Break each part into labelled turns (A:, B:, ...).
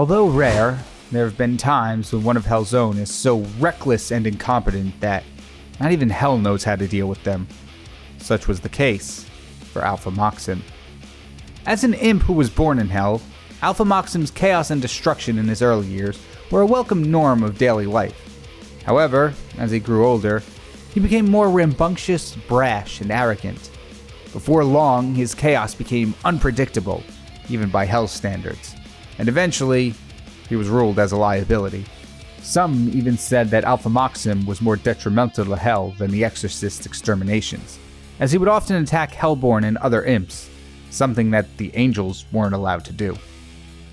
A: Although rare, there have been times when one of Hell's own is so reckless and incompetent that not even Hell knows how to deal with them. Such was the case for Alpha Moxim. As an imp who was born in Hell, Alpha Moxim's chaos and destruction in his early years were a welcome norm of daily life. However, as he grew older, he became more rambunctious, brash, and arrogant. Before long, his chaos became unpredictable, even by Hell's standards, and eventually, he was ruled as a liability. Some even said that Alpha Moxim was more detrimental to Hell than the Exorcist's exterminations, as he would often attack Hellborn and other imps, something that the angels weren't allowed to do.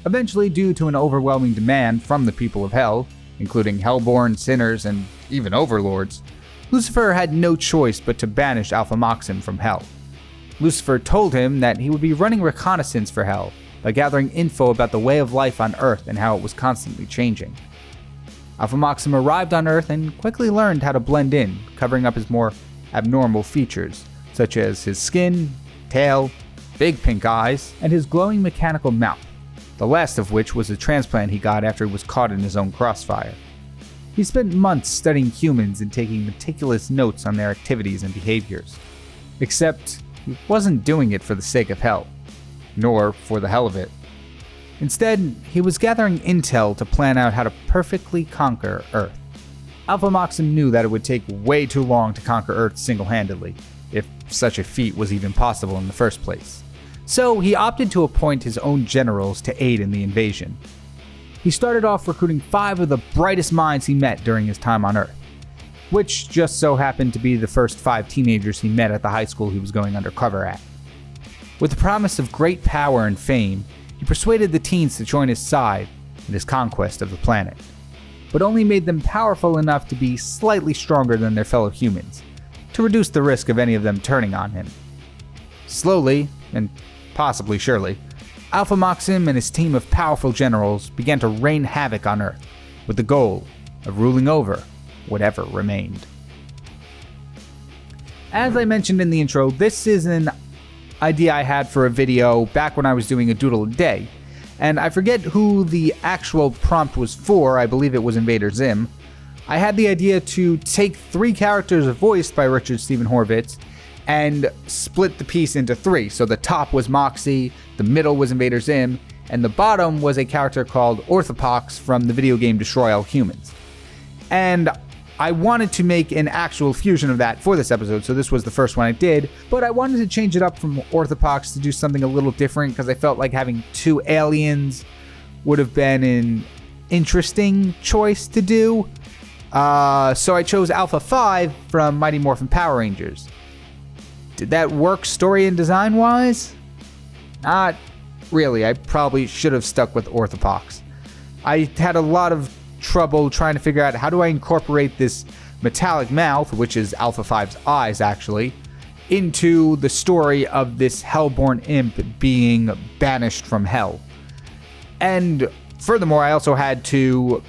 A: Eventually, due to an overwhelming demand from the people of Hell, including Hellborn, sinners, and even overlords, Lucifer had no choice but to banish Alpha Moxim from Hell. Lucifer told him that he would be running reconnaissance for Hell by gathering info about the way of life on Earth and how it was constantly changing. Alpha Moxim arrived on Earth and quickly learned how to blend in, covering up his more abnormal features, such as his skin, tail, big pink eyes, and his glowing mechanical mouth, the last of which was a transplant he got after he was caught in his own crossfire. He spent months studying humans and taking meticulous notes on their activities and behaviors. Except, he wasn't doing it for the sake of Hell, nor for the hell of it. Instead, he was gathering intel to plan out how to perfectly conquer Earth. Alpha Moxim knew that it would take way too long to conquer Earth single-handedly, if such a feat was even possible in the first place. So he opted to appoint his own generals to aid in the invasion. He started off recruiting 5 of the brightest minds he met during his time on Earth, which just so happened to be the first 5 teenagers he met at the high school he was going undercover at. With the promise of great power and fame, he persuaded the teens to join his side in his conquest of the planet, but only made them powerful enough to be slightly stronger than their fellow humans, to reduce the risk of any of them turning on him. Slowly, and possibly surely, Alpha Moxim and his team of powerful generals began to rain havoc on Earth, with the goal of ruling over whatever remained. As I mentioned in the intro, this is an idea I had for a video back when I was doing a doodle a day, and I forget who the actual prompt was for. I believe it was Invader Zim. I had the idea to take 3 characters voiced by Richard Stephen Horvitz and split the piece into 3. So the top was Moxie, the middle was Invader Zim, and the bottom was a character called Orthopox from the video game Destroy All Humans. And I wanted to make an actual fusion of that for this episode, so this was the first one I did, but I wanted to change it up from Orthopox to do something a little different because I felt like having 2 aliens would have been an interesting choice to do. So I chose Alpha 5 from Mighty Morphin Power Rangers. Did that work story and design wise? Not really. I probably should have stuck with Orthopox. I had a lot of trouble trying to figure out how do I incorporate this metallic mouth, which is Alpha 5's eyes actually, into the story of this Hellborn imp being banished from Hell. And furthermore, I also had to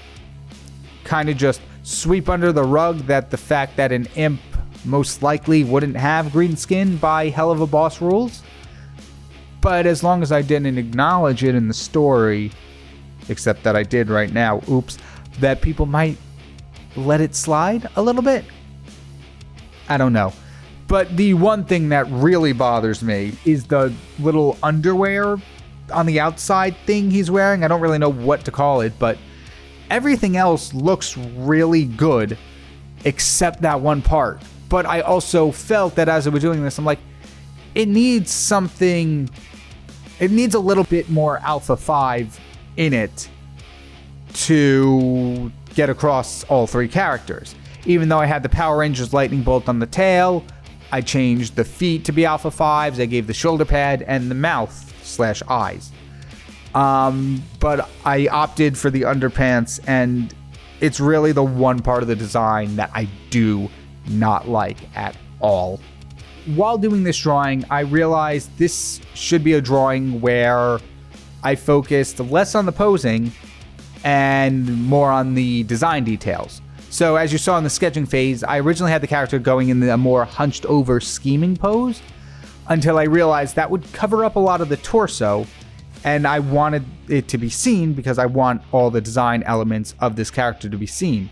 A: kind of just sweep under the rug that the fact that an imp most likely wouldn't have green skin by Hell of a Boss rules. But as long as I didn't acknowledge it in the story, except that I did right now, oops, that people might let it slide a little bit. I don't know. But the one thing that really bothers me is the little underwear on the outside thing he's wearing. I don't really know what to call it, but everything else looks really good except that one part. But I also felt that as I was doing this, I'm like, it needs something, it needs a little bit more Alpha 5 in it to get across all 3 characters. Even though I had the Power Rangers lightning bolt on the tail, I changed the feet to be Alpha 5s, I gave the shoulder pad and the mouth/eyes. But I opted for the underpants, and it's really the one part of the design that I do not like at all. While doing this drawing, I realized this should be a drawing where I focused less on the posing and more on the design details. So as you saw in the sketching phase, I originally had the character going in a more hunched over scheming pose until I realized that would cover up a lot of the torso And I wanted it to be seen because I want all the design elements of this character to be seen.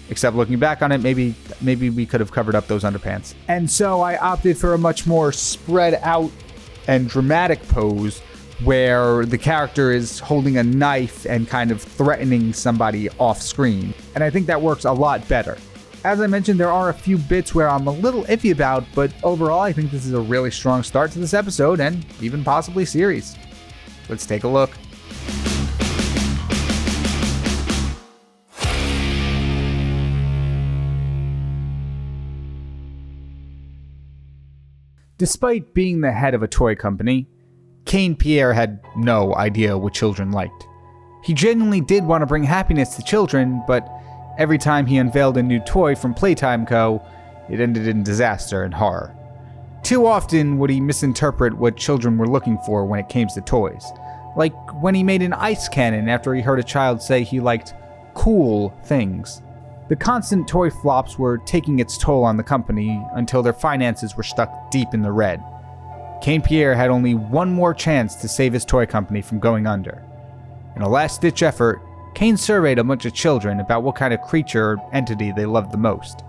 A: Except looking back on it, maybe we could have covered up those underpants. And so I opted for a much more spread out and dramatic pose where the character is holding a knife and kind of threatening somebody off screen. And I think that works a lot better. As I mentioned, there are a few bits where I'm a little iffy about, but overall I think this is a really strong start to this episode and even possibly series. Let's take a look. Despite being the head of a toy company, KyngPin had no idea what children liked. He genuinely did want to bring happiness to children, but every time he unveiled a new toy from Playtime Co., it ended in disaster and horror. Too often would he misinterpret what children were looking for when it came to toys. Like when he made an ice cannon after he heard a child say he liked cool things. The constant toy flops were taking its toll on the company until their finances were stuck deep in the red. KyngPin had only one more chance to save his toy company from going under. In a last-ditch effort, Kane surveyed a bunch of children about what kind of creature or entity they loved the most.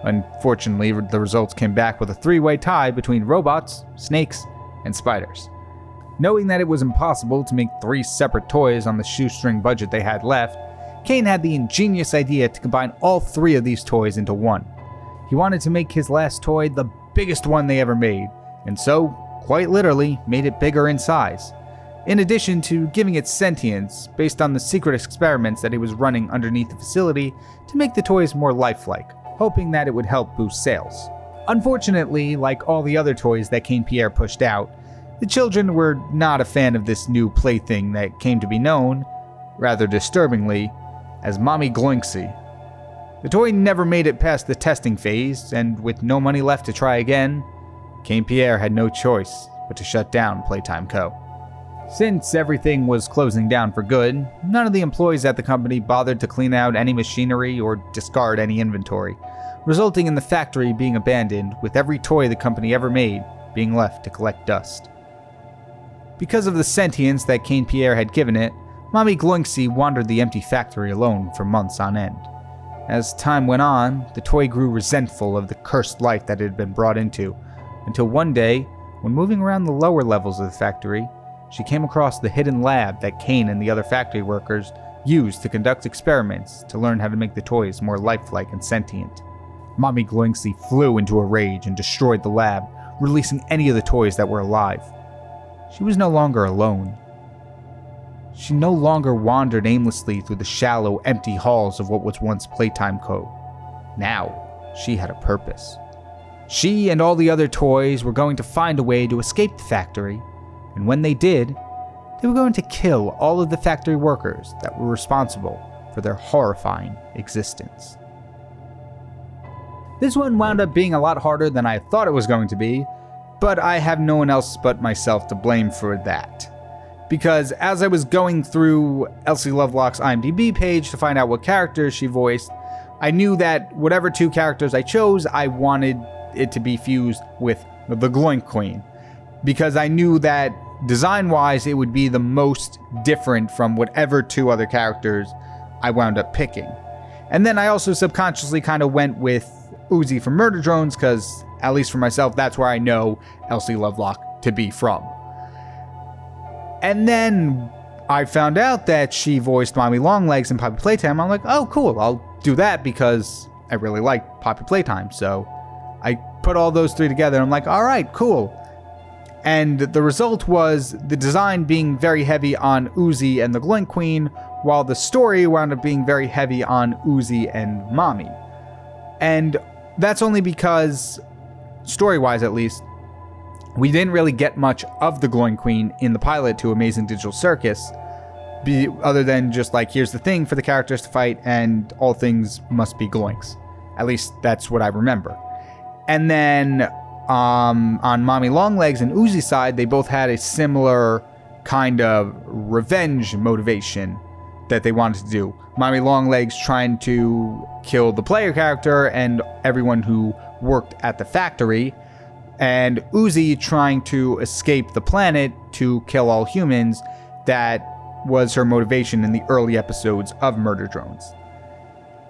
A: Unfortunately, the results came back with a three-way tie between robots, snakes, and spiders. Knowing that it was impossible to make 3 separate toys on the shoestring budget they had left, Kane had the ingenious idea to combine all 3 of these toys into one. He wanted to make his last toy the biggest one they ever made, and so, quite literally, made it bigger in size. In addition to giving it sentience, based on the secret experiments that he was running underneath the facility to make the toys more lifelike, hoping that it would help boost sales. Unfortunately, like all the other toys that KyngPin pushed out, the children were not a fan of this new plaything that came to be known, rather disturbingly, as Mommy Gloinksy. The toy never made it past the testing phase, and with no money left to try again, KyngPin had no choice but to shut down Playtime Co. Since everything was closing down for good, none of the employees at the company bothered to clean out any machinery or discard any inventory, resulting in the factory being abandoned with every toy the company ever made being left to collect dust. Because of the sentience that KyngPin had given it, Mommy Gloinksy wandered the empty factory alone for months on end. As time went on, the toy grew resentful of the cursed life that it had been brought into, until one day, when moving around the lower levels of the factory, she came across the hidden lab that Kane and the other factory workers used to conduct experiments to learn how to make the toys more lifelike and sentient. Mommy Gloinksy flew into a rage and destroyed the lab, releasing any of the toys that were alive. She was no longer alone. She no longer wandered aimlessly through the shallow, empty halls of what was once Playtime Co. Now, she had a purpose. She and all the other toys were going to find a way to escape the factory, and when they did, they were going to kill all of the factory workers that were responsible for their horrifying existence. This one wound up being a lot harder than I thought it was going to be, but I have no one else but myself to blame for that. Because as I was going through Elsie Lovelock's IMDb page to find out what characters she voiced, I knew that whatever 2 characters I chose, I wanted it to be fused with the Gloink Queen. Because I knew that design-wise, it would be the most different from whatever 2 other characters I wound up picking. And then I also subconsciously kind of went with Uzi from Murder Drones, because, at least for myself, that's where I know Elsie Lovelock to be from. And then I found out that she voiced Mommy Longlegs in Poppy Playtime. I'm like, oh, cool, I'll do that because I really like Poppy Playtime. So I put all those 3 together. I'm like, all right, cool. And the result was the design being very heavy on Uzi and the Gloink Queen, while the story wound up being very heavy on Uzi and Mommy. And that's only because, story-wise at least, we didn't really get much of the Gloink Queen in the pilot to Amazing Digital Circus, other than just like, here's the thing for the characters to fight, and all things must be Gloinks. At least that's what I remember. And then on Mommy Longlegs and Uzi's side, they both had a similar kind of revenge motivation that they wanted to do. Mommy Longlegs trying to kill the player character and everyone who worked at the factory, and Uzi trying to escape the planet to kill all humans. That was her motivation in the early episodes of Murder Drones.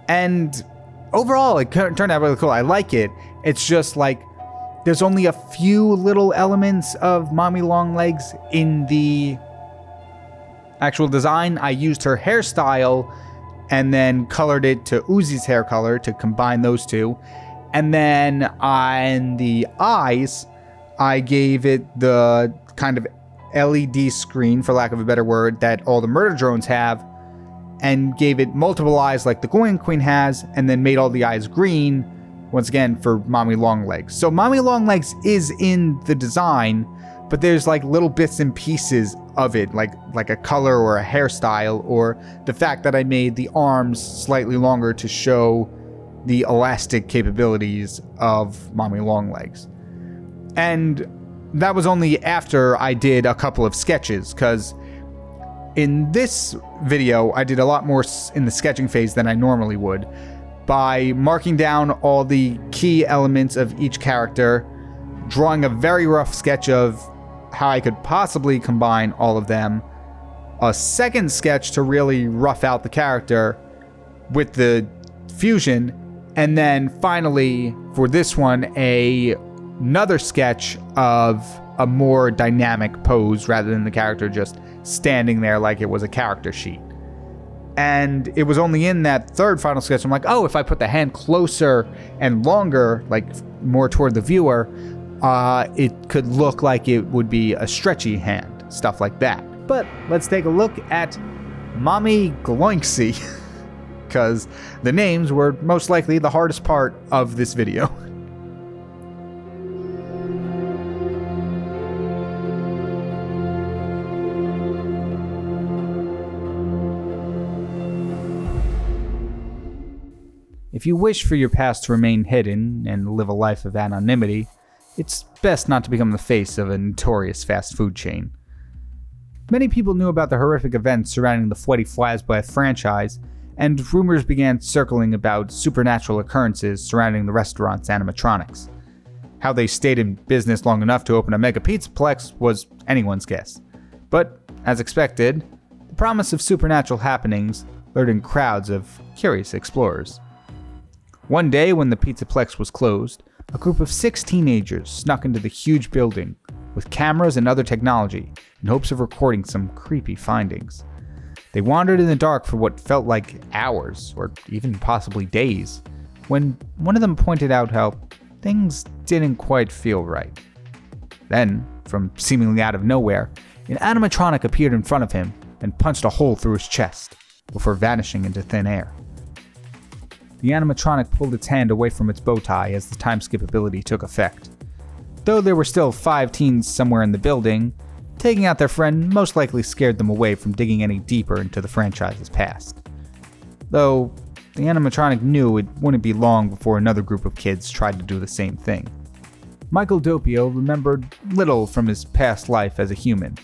A: And overall, it turned out really cool. I like it. It's just like there's only a few little elements of Mommy Longlegs in the actual design. I used her hairstyle and then colored it to Uzi's hair color to combine those two. And then on the eyes, I gave it the kind of LED screen, for lack of a better word, that all the Murder Drones have, and gave it multiple eyes like the KyngPin has, and then made all the eyes green, once again, for Mommy Longlegs. So Mommy Longlegs is in the design, but there's like little bits and pieces of it, like a color or a hairstyle, or the fact that I made the arms slightly longer to show the elastic capabilities of Mommy Longlegs. And that was only after I did a couple of sketches, because in this video I did a lot more in the sketching phase than I normally would, by marking down all the key elements of each character, drawing a very rough sketch of how I could possibly combine all of them, a second sketch to really rough out the character with the fusion, and then finally, for this one, another sketch of a more dynamic pose rather than the character just standing there like it was a character sheet. And it was only in that third final sketch I'm like, oh, if I put the hand closer and longer, like more toward the viewer, it could look like it would be a stretchy hand, stuff like that. But let's take a look at Mommy Gloinksy, because the names were most likely the hardest part of this video. If you wish for your past to remain hidden and live a life of anonymity, it's best not to become the face of a notorious fast food chain. Many people knew about the horrific events surrounding the Freddy Fazbear franchise, and rumors began circling about supernatural occurrences surrounding the restaurant's animatronics. How they stayed in business long enough to open a mega pizzaplex was anyone's guess. But, as expected, the promise of supernatural happenings lured in crowds of curious explorers. One day, when the pizzaplex was closed, a group of 6 teenagers snuck into the huge building with cameras and other technology in hopes of recording some creepy findings. They wandered in the dark for what felt like hours, or even possibly days, when one of them pointed out how things didn't quite feel right. Then, from seemingly out of nowhere, an animatronic appeared in front of him and punched a hole through his chest, before vanishing into thin air. The animatronic pulled its hand away from its bow tie as the time skip ability took effect. Though there were still 5 teens somewhere in the building, taking out their friend most likely scared them away from digging any deeper into the franchise's past. Though, the animatronic knew it wouldn't be long before another group of kids tried to do the same thing. Michael Doppio remembered little from his past life as a human.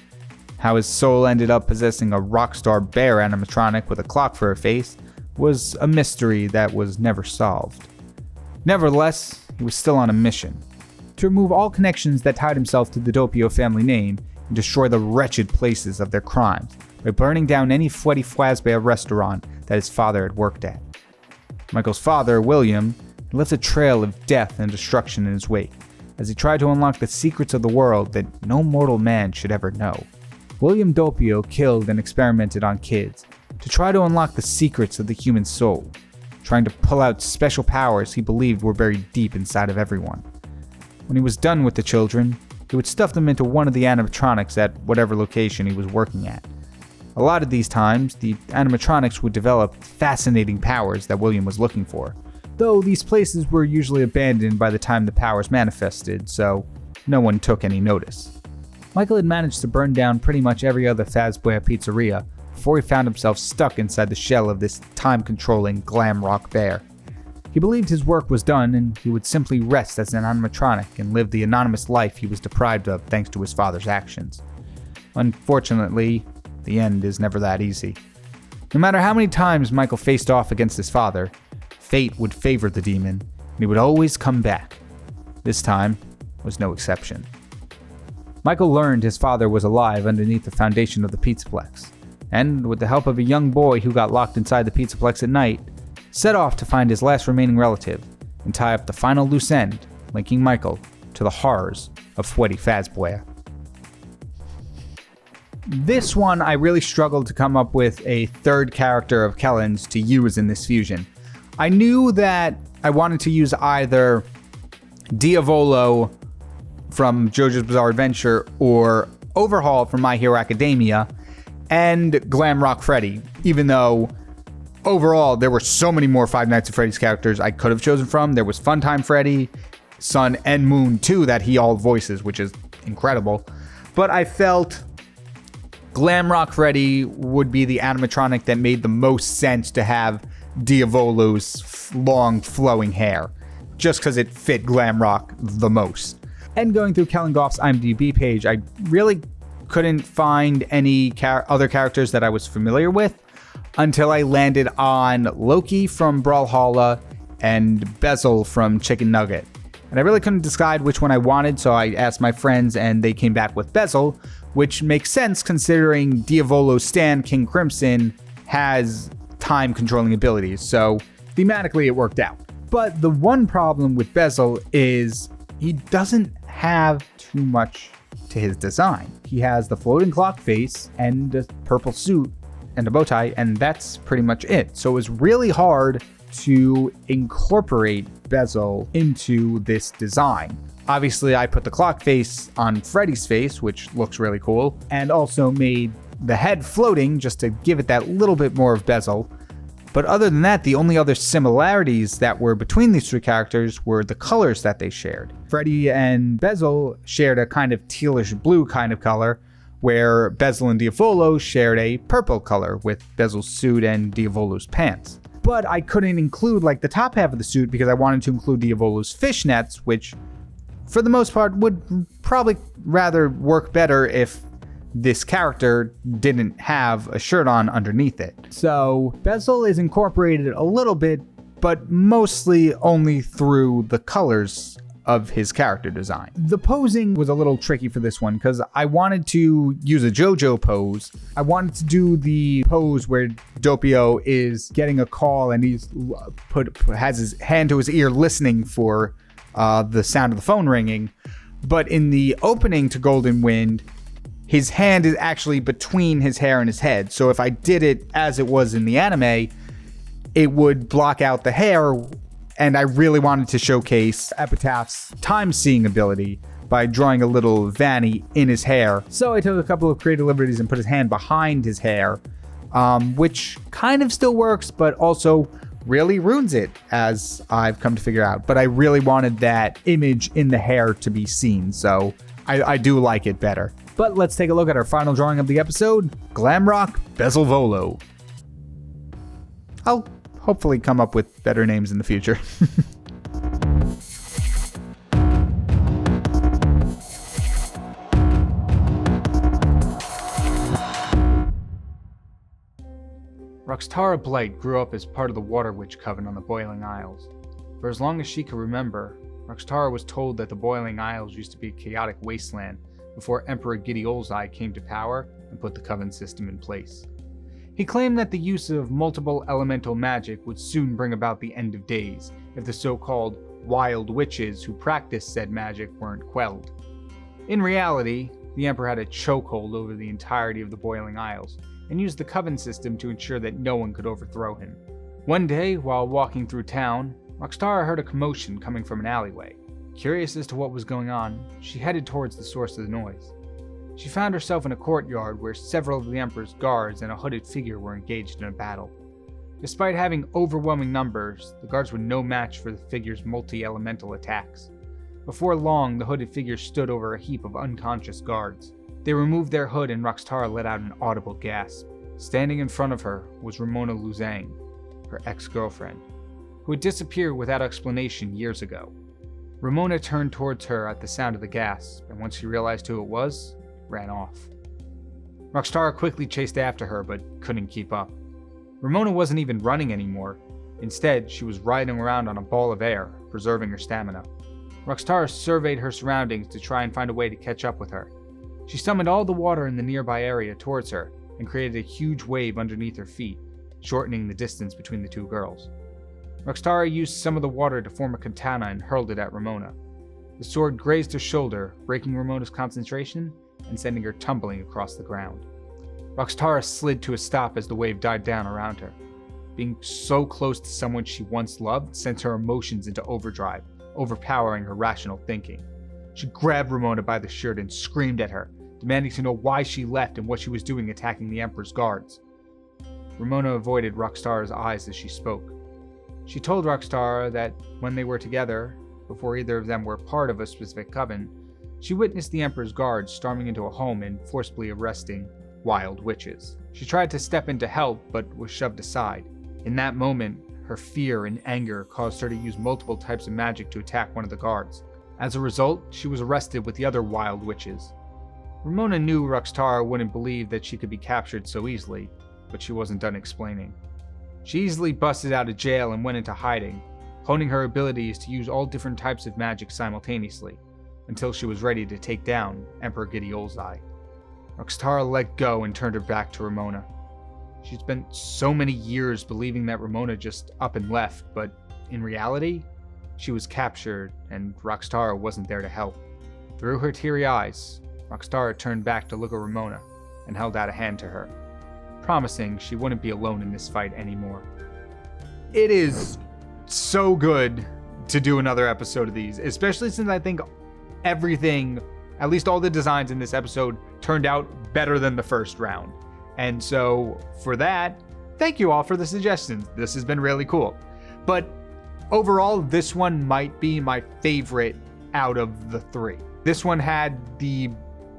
A: How his soul ended up possessing a rockstar bear animatronic with a clock for a face was a mystery that was never solved. Nevertheless, he was still on a mission to remove all connections that tied himself to the Doppio family name and destroy the wretched places of their crimes by burning down any Freddy Fazbear restaurant that his father had worked at. Michael's father, William, left a trail of death and destruction in his wake as he tried to unlock the secrets of the world that no mortal man should ever know. William Doppio killed and experimented on kids to try to unlock the secrets of the human soul, trying to pull out special powers he believed were buried deep inside of everyone. When he was done with the children, he would stuff them into one of the animatronics at whatever location he was working at. A lot of these times, the animatronics would develop fascinating powers that William was looking for, though these places were usually abandoned by the time the powers manifested, so no one took any notice. Michael had managed to burn down pretty much every other Fazbear pizzeria before he found himself stuck inside the shell of this time-controlling glam rock bear. He believed his work was done and he would simply rest as an animatronic and live the anonymous life he was deprived of thanks to his father's actions. Unfortunately, the end is never that easy. No matter how many times Michael faced off against his father, fate would favor the demon and he would always come back. This time, was no exception. Michael learned his father was alive underneath the foundation of the Pizzaplex, and with the help of a young boy who got locked inside the Pizzaplex at night, set off to find his last remaining relative and tie up the final loose end, linking Michael to the horrors of Freddy Fazbear. This one, I really struggled to come up with a third character of Kellen's to use in this fusion. I knew that I wanted to use either Diavolo from JoJo's Bizarre Adventure or Overhaul from My Hero Academia, and Glamrock Freddy, even though overall there were so many more Five Nights at Freddy's characters I could have chosen from. There was Funtime Freddy, Sun, and Moon too that he all voices, which is incredible. But I felt Glamrock Freddy would be the animatronic that made the most sense to have Diavolo's long flowing hair, just because it fit Glamrock the most. And going through Kellen Goff's IMDb page, I really couldn't find any other characters that I was familiar with until I landed on Loki from Brawlhalla and Bezel from Chicken Nugget. And I really couldn't decide which one I wanted, so I asked my friends and they came back with Bezel, which makes sense considering Diavolo's Stan King Crimson has time controlling abilities, so thematically it worked out. But the one problem with Bezel is he doesn't have too much to his design. He has the floating clock face and a purple suit and a bow tie, and that's pretty much it. So it was really hard to incorporate Bezel into this design. Obviously, I put the clock face on Freddy's face, which looks really cool, and also made the head floating just to give it that little bit more of Bezel. But other than that, the only other similarities that were between these three characters were the colors that they shared. Freddy and Bezel shared a kind of tealish blue kind of color, where Bezel and Diavolo shared a purple color with Bezel's suit and Diavolo's pants. But I couldn't include like the top half of the suit because I wanted to include Diavolo's fishnets, which for the most part would probably rather work better if this character didn't have a shirt on underneath it. So Bezel is incorporated a little bit, but mostly only through the colors of his character design. The posing was a little tricky for this one because I wanted to use a JoJo pose. I wanted to do the pose where Doppio is getting a call and he's has his hand to his ear listening for the sound of the phone ringing. But in the opening to Golden Wind, his hand is actually between his hair and his head. So if I did it as it was in the anime, it would block out the hair. And I really wanted to showcase Epitaph's time-seeing ability by drawing a little Vanny in his hair. So I took a couple of creative liberties and put his hand behind his hair, which kind of still works, but also really ruins it, as I've come to figure out. But I really wanted that image in the hair to be seen, so I do like it better. But let's take a look at our final drawing of the episode, Glamrock Bezelvolo. I'll hopefully come up with better names in the future. Roxtara Blight grew up as part of the Water Witch Coven on the Boiling Isles. For as long as she could remember, Roxtara was told that the Boiling Isles used to be a chaotic wasteland before Emperor Gideolzai came to power and put the Coven system in place. He claimed that the use of multiple elemental magic would soon bring about the end of days if the so-called wild witches who practiced said magic weren't quelled. In reality, the Emperor had a chokehold over the entirety of the Boiling Isles and used the Coven system to ensure that no one could overthrow him. One day, while walking through town, Roxtara heard a commotion coming from an alleyway. Curious as to what was going on, she headed towards the source of the noise. She found herself in a courtyard where several of the Emperor's guards and a hooded figure were engaged in a battle. Despite having overwhelming numbers, the guards were no match for the figure's multi-elemental attacks. Before long, the hooded figure stood over a heap of unconscious guards. They removed their hood and Roxtara let out an audible gasp. Standing in front of her was Ramona Luzang, her ex-girlfriend, who had disappeared without explanation years ago. Ramona turned towards her at the sound of the gasp, and once she realized who it was, ran off. Roxtara quickly chased after her, but couldn't keep up. Ramona wasn't even running anymore. Instead, she was riding around on a ball of air, preserving her stamina. Roxtara surveyed her surroundings to try and find a way to catch up with her. She summoned all the water in the nearby area towards her and created a huge wave underneath her feet, shortening the distance between the two girls. Roxtara used some of the water to form a katana and hurled it at Ramona. The sword grazed her shoulder, breaking Ramona's concentration and sending her tumbling across the ground. Roxtara slid to a stop as the wave died down around her. Being so close to someone she once loved sent her emotions into overdrive, overpowering her rational thinking. She grabbed Ramona by the shirt and screamed at her, demanding to know why she left and what she was doing attacking the Emperor's guards. Ramona avoided Roxtara's eyes as she spoke. She told Roxtara that when they were together, before either of them were part of a specific coven, she witnessed the Emperor's guards storming into a home and forcibly arresting wild witches. She tried to step in to help, but was shoved aside. In that moment, her fear and anger caused her to use multiple types of magic to attack one of the guards. As a result, she was arrested with the other wild witches. Ramona knew Roxtara wouldn't believe that she could be captured so easily, but she wasn't done explaining. She easily busted out of jail and went into hiding, honing her abilities to use all different types of magic simultaneously, until she was ready to take down Emperor Gideolzai. Roxtara let go and turned her back to Ramona. She'd spent so many years believing that Ramona just up and left, but in reality, she was captured and Roxtara wasn't there to help. Through her teary eyes, Roxtara turned back to look at Ramona and held out a hand to her, promising she wouldn't be alone in this fight anymore. It is so good to do another episode of these, especially since I think everything, at least all the designs in this episode, turned out better than the first round. And so for that, thank you all for the suggestions. This has been really cool. But overall, this one might be my favorite out of the three. This one had the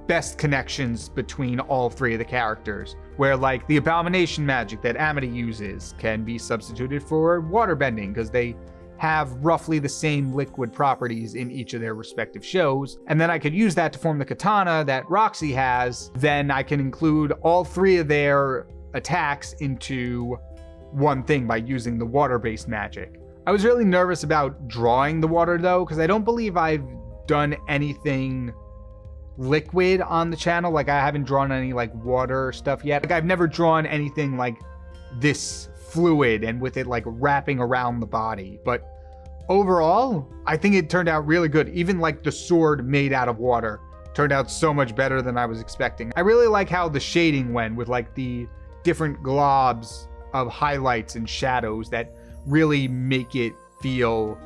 A: best connections between all three of the characters, where like the abomination magic that Amity uses can be substituted for waterbending because they have roughly the same liquid properties in each of their respective shows. And then I could use that to form the katana that Roxy has. Then I can include all three of their attacks into one thing by using the water-based magic. I was really nervous about drawing the water though, because I don't believe I've done anything liquid on the channel. Like I haven't drawn any like water stuff yet. Like I've never drawn anything like this fluid and with it like wrapping around the body. But overall, I think it turned out really good. Even like the sword made out of water turned out so much better than I was expecting. I really like how the shading went with like the different globs of highlights and shadows that really make it feel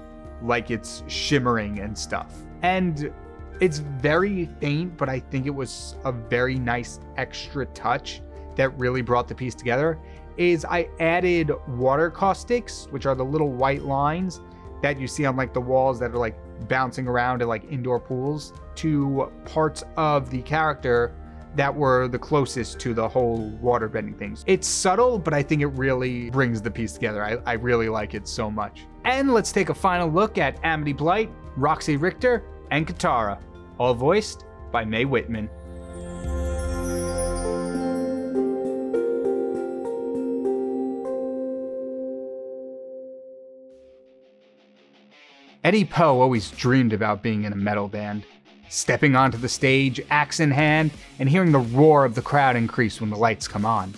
A: like it's shimmering and stuff. And it's very faint, but I think it was a very nice extra touch that really brought the piece together. Is I added water caustics, which are the little white lines that you see on like the walls that are like bouncing around in like indoor pools, to parts of the character that were the closest to the whole waterbending things. It's subtle, but I think it really brings the piece together. I really like it so much. And let's take a final look at Amity Blight, Roxy Richter, and Katara, all voiced by Mae Whitman. Eddie Poe always dreamed about being in a metal band, stepping onto the stage, axe in hand, and hearing the roar of the crowd increase when the lights come on.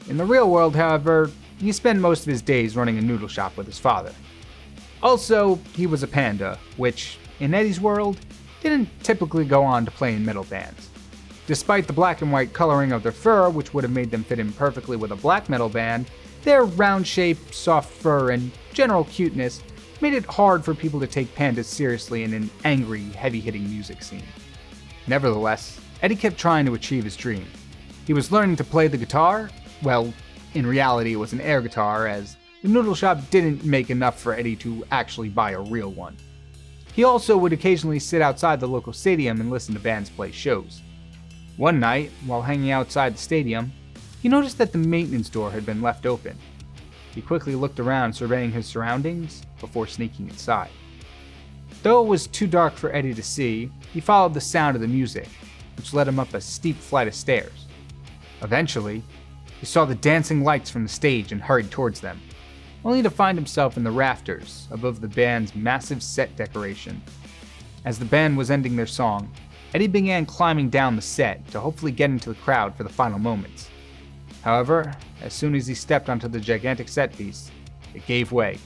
A: In the real world, however, he spent most of his days running a noodle shop with his father. Also, he was a panda, which, in Eddie's world, didn't typically go on to play in metal bands. Despite the black and white coloring of their fur, which would have made them fit in perfectly with a black metal band, their round shape, soft fur, and general cuteness made it hard for people to take pandas seriously in an angry, heavy-hitting music scene. Nevertheless, Eddie kept trying to achieve his dream. He was learning to play the guitar. Well, in reality it was an air guitar, as the noodle shop didn't make enough for Eddie to actually buy a real one. He also would occasionally sit outside the local stadium and listen to bands play shows. One night, while hanging outside the stadium, he noticed that the maintenance door had been left open. He quickly looked around, surveying his surroundings before sneaking inside. Though it was too dark for Eddie to see, he followed the sound of the music, which led him up a steep flight of stairs. Eventually, he saw the dancing lights from the stage and hurried towards them, only to find himself in the rafters above the band's massive set decoration, As the band was ending their song, Eddie began climbing down the set to hopefully get into the crowd for the final moments. However, as soon as he stepped onto the gigantic set piece, it gave way,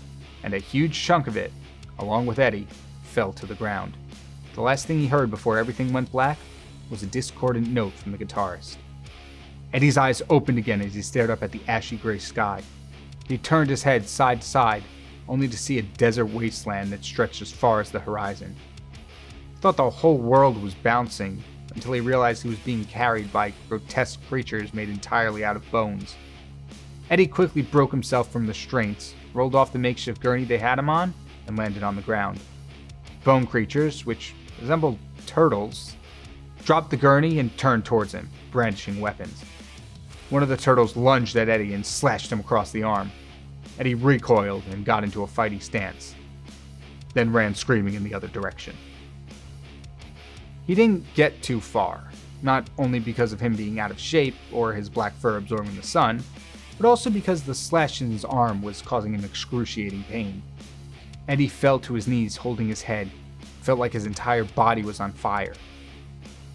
A: and a huge chunk of it, along with Eddie, fell to the ground. The last thing he heard before everything went black was a discordant note from the guitarist. Eddie's eyes opened again as he stared up at the ashy gray sky. He turned his head side to side, only to see a desert wasteland that stretched as far as the horizon. He thought the whole world was bouncing, until he realized he was being carried by grotesque creatures made entirely out of bones. Eddie quickly broke himself from the restraints, rolled off the makeshift gurney they had him on, and landed on the ground. Bone creatures, which resembled turtles, dropped the gurney and turned towards him, brandishing weapons. One of the turtles lunged at Eddie and slashed him across the arm. Eddie recoiled and got into a fighting stance, then ran screaming in the other direction. He didn't get too far, not only because of him being out of shape or his black fur absorbing the sun, but also because the slash in his arm was causing him excruciating pain. Eddie fell to his knees holding his head, felt like his entire body was on fire.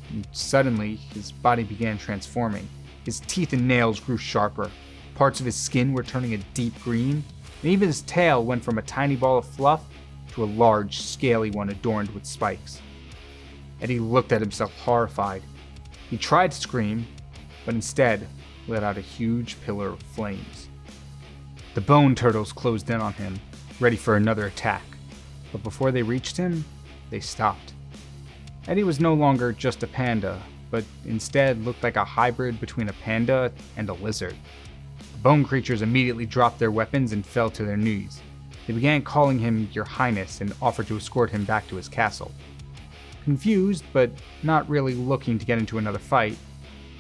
A: And suddenly, his body began transforming. His teeth and nails grew sharper, parts of his skin were turning a deep green, and even his tail went from a tiny ball of fluff to a large, scaly one adorned with spikes. Eddie looked at himself horrified. He tried to scream, but instead let out a huge pillar of flames. The bone turtles closed in on him, ready for another attack, but before they reached him, they stopped. Eddie was no longer just a panda, but instead looked like a hybrid between a panda and a lizard. The bone creatures immediately dropped their weapons and fell to their knees. They began calling him Your Highness and offered to escort him back to his castle. Confused, but not really looking to get into another fight,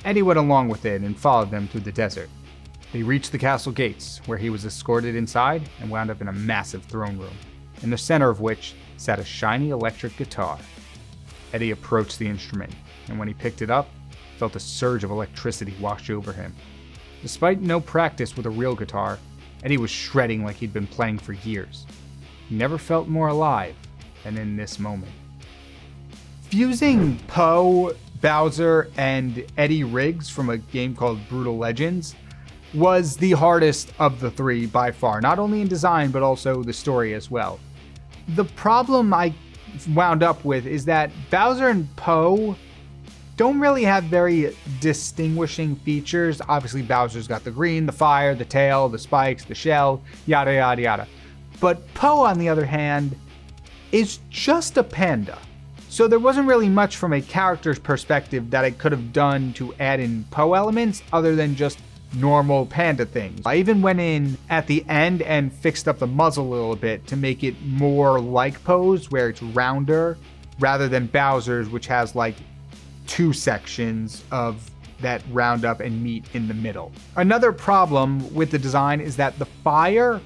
A: Eddie went along with it and followed them through the desert. They reached the castle gates, where he was escorted inside and wound up in a massive throne room, in the center of which sat a shiny electric guitar. Eddie approached the instrument, and when he picked it up, felt a surge of electricity wash over him. Despite no practice with a real guitar, Eddie was shredding like he'd been playing for years. He never felt more alive than in this moment. Fusing Poe, Bowser, and Eddie Riggs from a game called Brutal Legends was the hardest of the three by far, not only in design but also the story as well. The problem I wound up with is that Bowser and Poe don't really have very distinguishing features. Obviously Bowser's got the green, the fire, the tail, the spikes, the shell, yada yada yada. But Poe, on the other hand, is just a panda. So there wasn't really much from a character's perspective that I could have done to add in Poe elements other than just normal panda things. I even went in at the end and fixed up the muzzle a little bit to make it more like Poe's, where it's rounder, rather than Bowser's, which has like two sections of that round up and meet in the middle. Another problem with the design is that the fire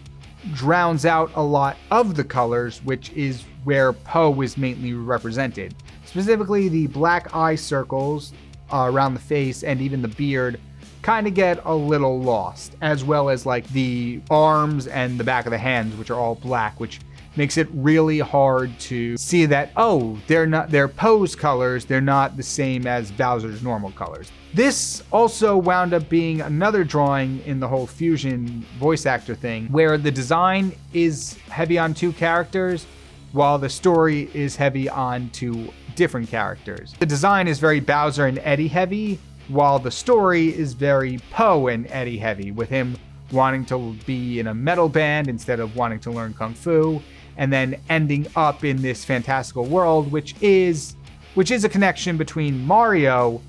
A: drowns out a lot of the colors, which is where Poe is mainly represented. Specifically, the black eye circles around the face and even the beard kind of get a little lost, as well as like the arms and the back of the hands, which are all black, which makes it really hard to see that, oh, they're Poe's colors, they're not the same as Bowser's normal colors. This also wound up being another drawing in the whole fusion voice actor thing, where the design is heavy on two characters, while the story is heavy on two different characters. The design is very Bowser and Eddie heavy, while the story is very Poe and Eddie heavy, with him wanting to be in a metal band instead of wanting to learn Kung Fu, and then ending up in this fantastical world, which is a connection between Mario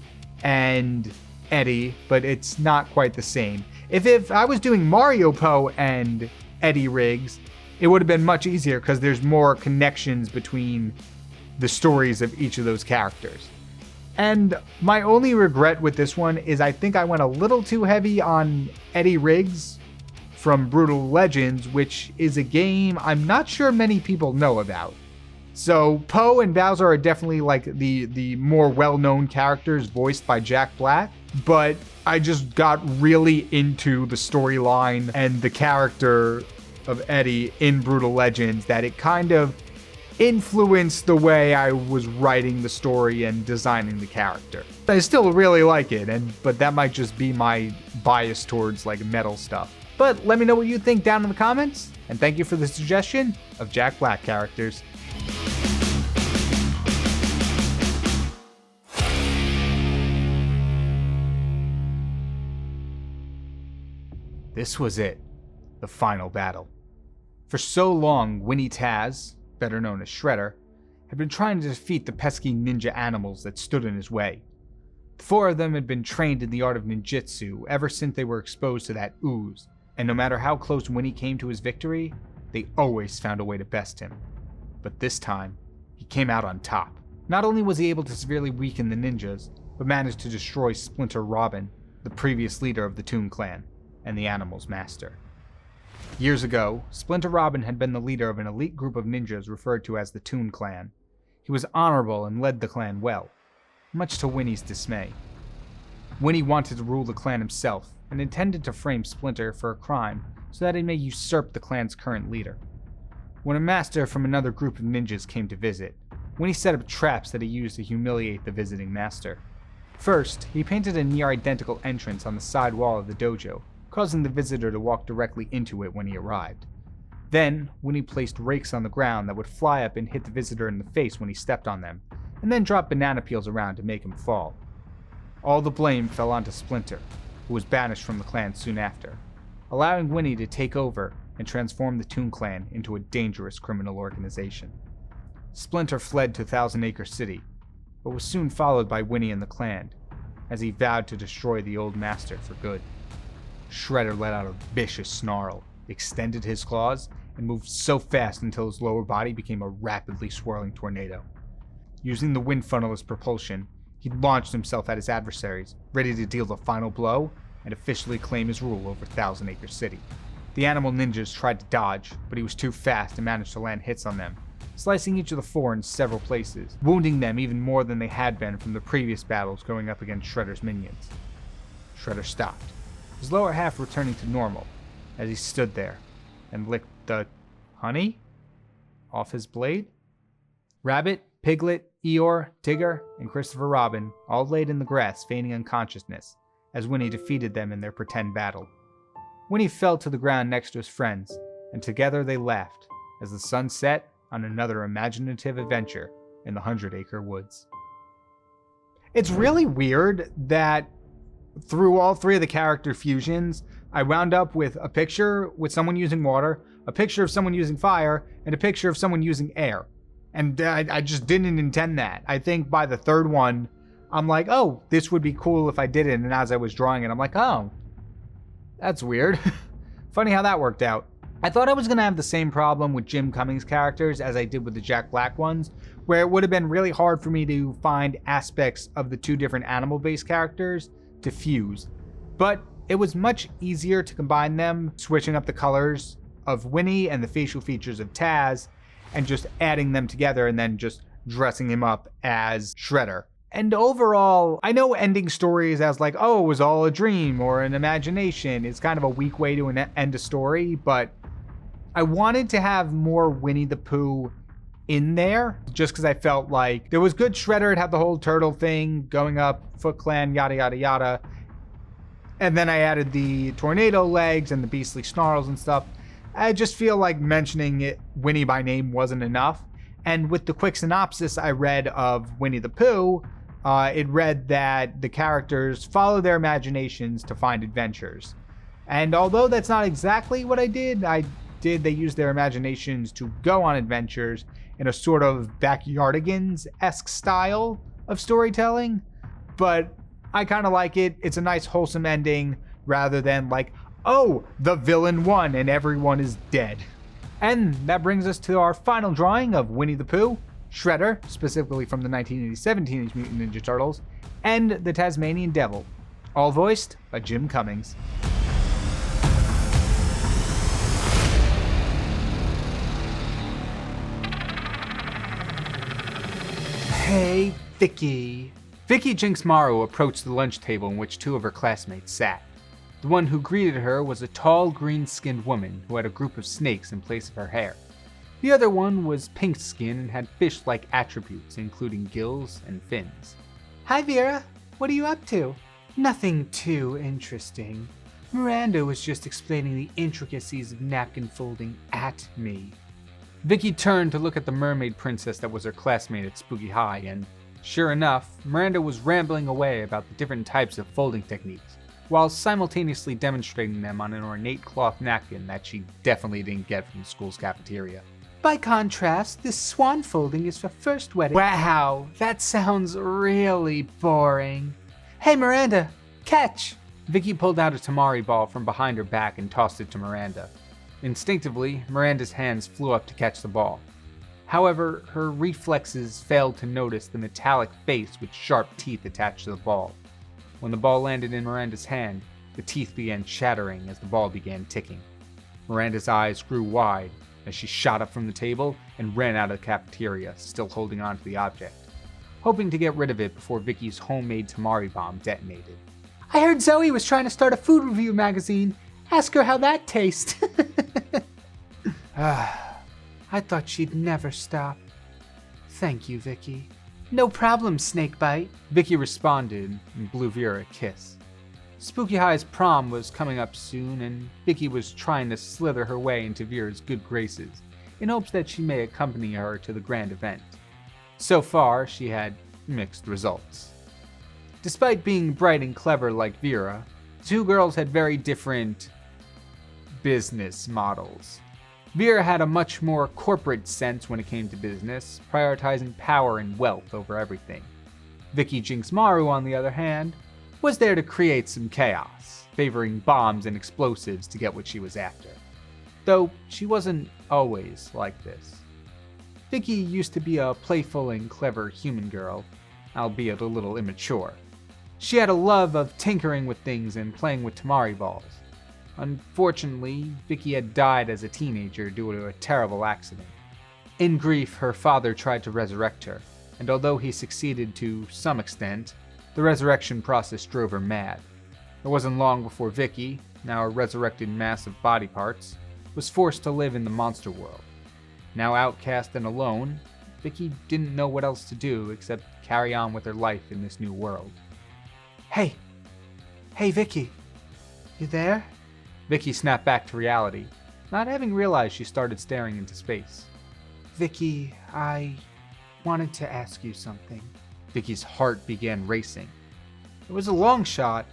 A: and Eddie, but it's not quite the same. If I was doing Mario Poe and Eddie Riggs, it would have been much easier because there's more connections between the stories of each of those characters. And my only regret with this one is I think I went a little too heavy on Eddie Riggs from Brutal Legends, which is a game I'm not sure many people know about. So Poe and Bowser are definitely like the more well-known characters voiced by Jack Black, but I just got really into the storyline and the character of Eddie in Brutal Legends that it kind of influenced the way I was writing the story and designing the character. I still really like it, but that might just be my bias towards like metal stuff. But let me know what you think down in the comments, and thank you for the suggestion of Jack Black characters. This was it, the final battle. For so long, Winnie Taz, better known as Shredder, had been trying to defeat the pesky ninja animals that stood in his way. The four of them had been trained in the art of ninjutsu ever since they were exposed to that ooze, and no matter how close Winnie came to his victory, they always found a way to best him. But this time, he came out on top. Not only was he able to severely weaken the ninjas, but managed to destroy Splinter Robin, the previous leader of the Toon Clan, and the animal's master. Years ago, Splinter Robin had been the leader of an elite group of ninjas referred to as the Toon Clan. He was honorable and led the clan well, much to Winnie's dismay. Winnie wanted to rule the clan himself and intended to frame Splinter for a crime so that he may usurp the clan's current leader. When a master from another group of ninjas came to visit, Winnie set up traps that he used to humiliate the visiting master. First, he painted a near-identical entrance on the side wall of the dojo, causing the visitor to walk directly into it when he arrived. Then, Winnie placed rakes on the ground that would fly up and hit the visitor in the face when he stepped on them, and then drop banana peels around to make him fall. All the blame fell onto Splinter, who was banished from the clan soon after, allowing Winnie to take over and transform the Toon Clan into a dangerous criminal organization. Splinter fled to Thousand Acre City, but was soon followed by Winnie and the clan, as he vowed to destroy the old master for good. Shredder let out a vicious snarl, extended his claws, and moved so fast until his lower body became a rapidly swirling tornado. Using the wind funnel as propulsion, he launched himself at his adversaries, ready to deal the final blow and officially claim his rule over Thousand Acre City. The animal ninjas tried to dodge, but he was too fast and managed to land hits on them, slicing each of the four in several places, wounding them even more than they had been from the previous battles going up against Shredder's minions. Shredder stopped, his lower half returning to normal, as he stood there and licked the honey off his blade. Rabbit, Piglet, Eeyore, Tigger, and Christopher Robin all laid in the grass feigning unconsciousness as Winnie defeated them in their pretend battle. Winnie fell to the ground next to his friends, and together they laughed as the sun set on another imaginative adventure in the 100-Acre Woods. It's really weird that through all three of the character fusions, I wound up with a picture with someone using water, a picture of someone using fire, and a picture of someone using air. And I just didn't intend that. I think by the third one, I'm like, oh, this would be cool if I did it. And as I was drawing it, I'm like, oh, that's weird. Funny how that worked out. I thought I was going to have the same problem with Jim Cummings' characters as I did with the Jack Black ones, where it would have been really hard for me to find aspects of the two different animal-based characters to fuse. But it was much easier to combine them, switching up the colors of Winnie and the facial features of Taz, and just adding them together and then just dressing him up as Shredder. And overall, I know ending stories as like, oh, it was all a dream or an imagination is kind of a weak way to end a story, but I wanted to have more Winnie the Pooh in there just because I felt like there was good Shredder. It had the whole turtle thing going up, Foot Clan, yada, yada, yada. And then I added the tornado legs and the beastly snarls and stuff. I just feel like mentioning it, Winnie by name wasn't enough. And with the quick synopsis I read of Winnie the Pooh, it read that the characters follow their imaginations to find adventures. And although that's not exactly what I did, they used their imaginations to go on adventures in a sort of Backyardigans-esque style of storytelling. But I kind of like it. It's a nice wholesome ending rather than like, oh, the villain won and everyone is dead. And that brings us to our final drawing of Winnie the Pooh, Shredder, specifically from the 1987 Teenage Mutant Ninja Turtles, and the Tasmanian Devil, all voiced by Jim Cummings. Hey, Vicky. Vicky Jinx Morrow approached the lunch table in which two of her classmates sat. The one who greeted her was a tall, green-skinned woman who had a group of snakes in place of her hair. The other one was pink skin and had fish-like attributes, including gills and fins.
B: Hi Vera, what are you up to? Nothing too interesting. Miranda was just explaining the intricacies of napkin folding at me.
A: Vicky turned to look at the mermaid princess that was her classmate at Spooky High, and sure enough, Miranda was rambling away about the different types of folding techniques, while simultaneously demonstrating them on an ornate cloth napkin that she definitely didn't get from the school's cafeteria.
B: By contrast, this swan folding is for first wedding. Wow, that sounds really boring. Hey Miranda, catch!
A: Vicky pulled out a tamari ball from behind her back and tossed it to Miranda. Instinctively, Miranda's hands flew up to catch the ball. However, her reflexes failed to notice the metallic face with sharp teeth attached to the ball. When the ball landed in Miranda's hand, the teeth began chattering as the ball began ticking. Miranda's eyes grew wide as she shot up from the table and ran out of the cafeteria, still holding on to the object, hoping to get rid of it before Vicky's homemade tamari bomb detonated.
B: I heard Zoe was trying to start a food review magazine. Ask her how that tastes. I thought she'd never stop. Thank you, Vicky. No problem, Snakebite.
A: Vicky responded and blew Vera a kiss. Spooky High's prom was coming up soon, and Vicky was trying to slither her way into Vera's good graces in hopes that she may accompany her to the grand event. So far, she had mixed results. Despite being bright and clever like Vera, the two girls had very different business models. Vera had a much more corporate sense when it came to business, prioritizing power and wealth over everything. Vicky Jinxmaru, on the other hand, was there to create some chaos, favoring bombs and explosives to get what she was after. Though she wasn't always like this. Vicky used to be a playful and clever human girl, albeit a little immature. She had a love of tinkering with things and playing with tamari balls. Unfortunately, Vicky had died as a teenager due to a terrible accident. In grief, her father tried to resurrect her, and although he succeeded to some extent, the resurrection process drove her mad. It wasn't long before Vicky, now a resurrected mass of body parts, was forced to live in the monster world. Now outcast and alone, Vicky didn't know what else to do except carry on with her life in this new world.
B: Hey Vicky, you there?
A: Vicky snapped back to reality, not having realized she started staring into space.
B: Vicky, I wanted to ask you something.
A: Vicky's heart began racing. It was a long shot,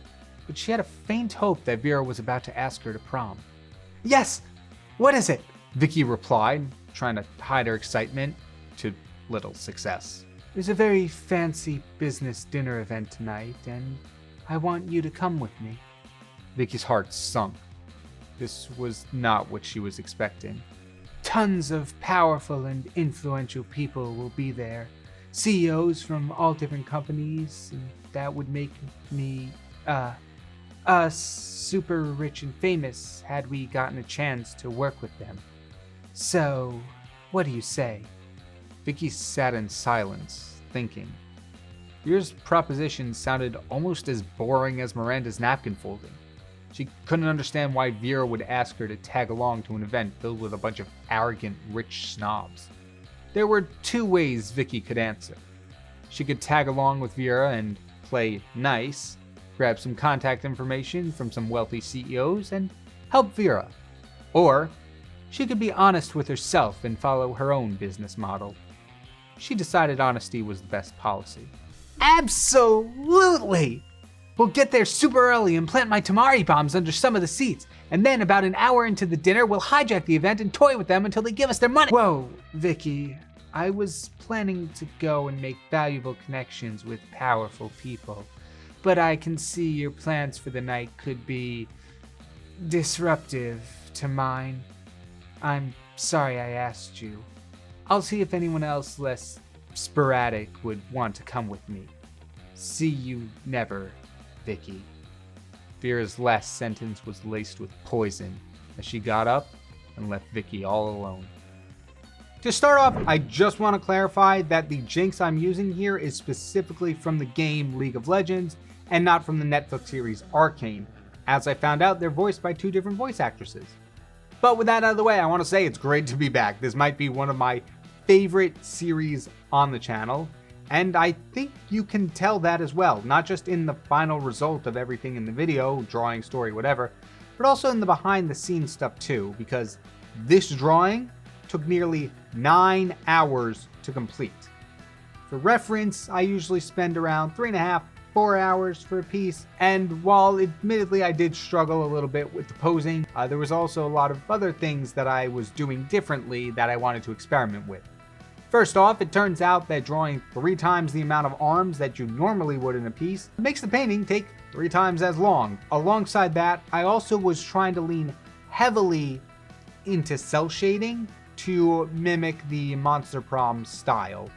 A: but she had a faint hope that Vera was about to ask her to prom.
B: Yes! What is it?
A: Vicky replied, trying to hide her excitement, to little success.
B: There's a very fancy business dinner event tonight, and I want you to come with me.
A: Vicky's heart sunk. This was not what she was expecting.
B: Tons of powerful and influential people will be there. CEOs from all different companies, and that would make me, us super rich and famous had we gotten a chance to work with them. So, what do you say?
A: Vicky sat in silence, thinking. Vera's proposition sounded almost as boring as Miranda's napkin folding. She couldn't understand why Vera would ask her to tag along to an event filled with a bunch of arrogant, rich snobs. There were two ways Vicky could answer. She could tag along with Vera and play nice, grab some contact information from some wealthy CEOs, and help Vera. Or she could be honest with herself and follow her own business model. She decided honesty was the best policy.
B: Absolutely! We'll get there super early and plant my tamari bombs under some of the seats, and then about an hour into the dinner, we'll hijack the event and toy with them until they give us their money. Whoa, Vicky. I was planning to go and make valuable connections with powerful people, but I can see your plans for the night could be disruptive to mine. I'm sorry I asked you. I'll see if anyone else less sporadic would want to come with me. See you never, Vicky.
A: Vera's last sentence was laced with poison as she got up and left Vicky all alone. To start off, I just want to clarify that the Jinx I'm using here is specifically from the game League of Legends and not from the Netflix series Arcane, as I found out they're voiced by two different voice actresses.
B: But with that out of the way, I want to say it's great to be back. This might be one of my favorite series on the channel, and I think you can tell that as well, not just in the final result of everything in the video, drawing, story, whatever, but also in the behind the scenes stuff too, because this drawing took nearly 9 hours to complete. For reference, I usually spend around 3.5 4 hours for a piece, and while admittedly I did struggle a little bit with the posing, there was also a lot of other things that I was doing differently that I wanted to experiment with. First off, it turns out that drawing 3 times the amount of arms that you normally would in a piece makes the painting take 3 times as long. Alongside that, I also was trying to lean heavily into cell shading to mimic the Monster Prom style,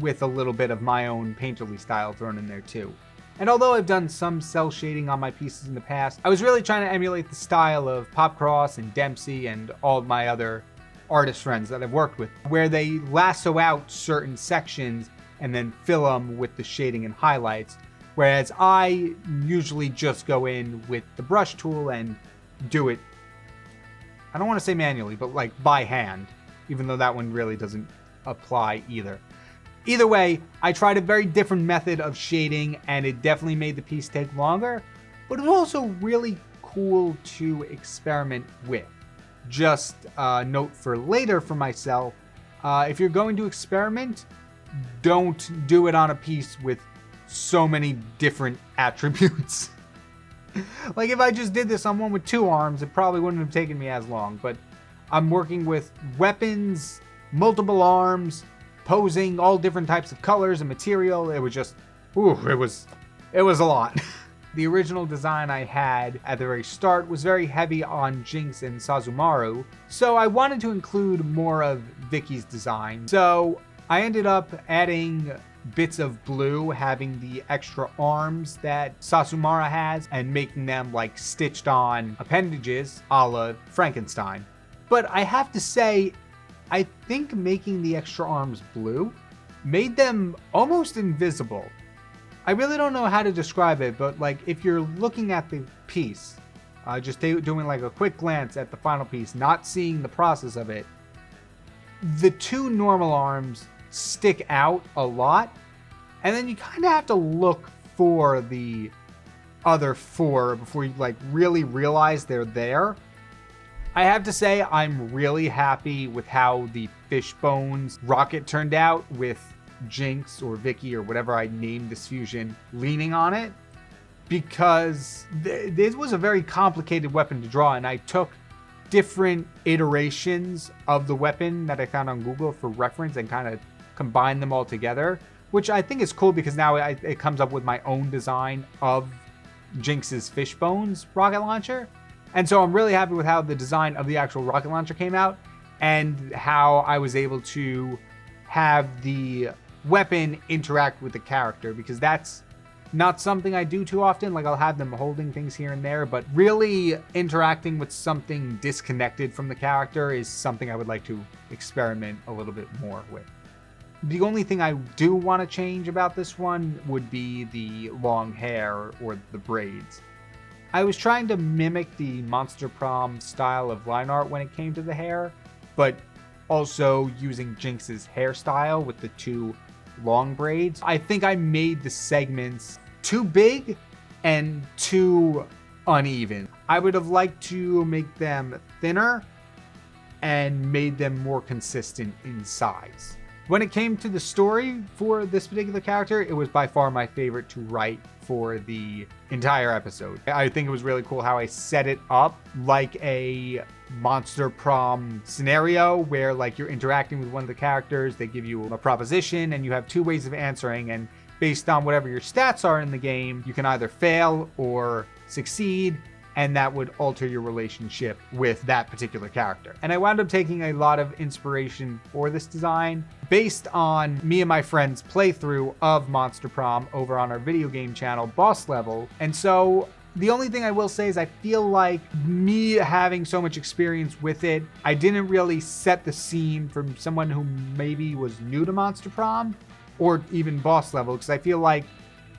B: with a little bit of my own painterly style thrown in there too. And although I've done some cell shading on my pieces in the past, I was really trying to emulate the style of Popcross and Dempsey and all of my other artist friends that I've worked with, where they lasso out certain sections and then fill them with the shading and highlights, whereas I usually just go in with the brush tool and do it, I don't want to say manually, but like by hand, even though that one really doesn't apply either. Either way, I tried a very different method of shading, and it definitely made the piece take longer, but it was also really cool to experiment with. Just a note for later for myself, if you're going to experiment, don't do it on a piece with so many different attributes. Like if I just did this on one with 2 arms, it probably wouldn't have taken me as long, but I'm working with weapons, multiple arms, posing, all different types of colors and material. It was just, it was a lot. The original design I had at the very start was very heavy on Jinx and Sazumaru, so I wanted to include more of Vicky's design. So I ended up adding bits of blue, having the extra arms that Sasumara has, and making them like stitched on appendages a la Frankenstein. But I have to say, I think making the extra arms blue made them almost invisible. I really don't know how to describe it, but like if you're looking at the piece, just doing like a quick glance at the final piece, not seeing the process of it, the 2 normal arms stick out a lot, and then you kind of have to look for the other 4 before you like really realize they're there. I have to say, I'm really happy with how the Fishbones rocket turned out, with Jinx or Vicky or whatever I named this fusion leaning on it, because this was a very complicated weapon to draw, and I took different iterations of the weapon that I found on Google for reference and kind of combined them all together, which I think is cool because now it comes up with my own design of Jinx's Fishbones rocket launcher. And so I'm really happy with how the design of the actual rocket launcher came out, and how I was able to have the weapon interact with the character, because that's not something I do too often. Like I'll have them holding things here and there, but really interacting with something disconnected from the character is something I would like to experiment a little bit more with. The only thing I do want to change about this one would be the long hair or the braids. I was trying to mimic the Monster Prom style of line art when it came to the hair, but also using Jinx's hairstyle with the 2 long braids. I think I made the segments too big and too uneven. I would have liked to make them thinner and made them more consistent in size. When it came to the story for this particular character, it was by far my favorite to write for the entire episode. I think it was really cool how I set it up like a Monster Prom scenario, where like you're interacting with one of the characters, they give you a proposition and you have 2 ways of answering, and based on whatever your stats are in the game, you can either fail or succeed, and that would alter your relationship with that particular character. And I wound up taking a lot of inspiration for this design based on me and my friend's playthrough of Monster Prom over on our video game channel, Boss Level. And so the only thing I will say is I feel like me having so much experience with it, I didn't really set the scene for someone who maybe was new to Monster Prom or even Boss Level, because I feel like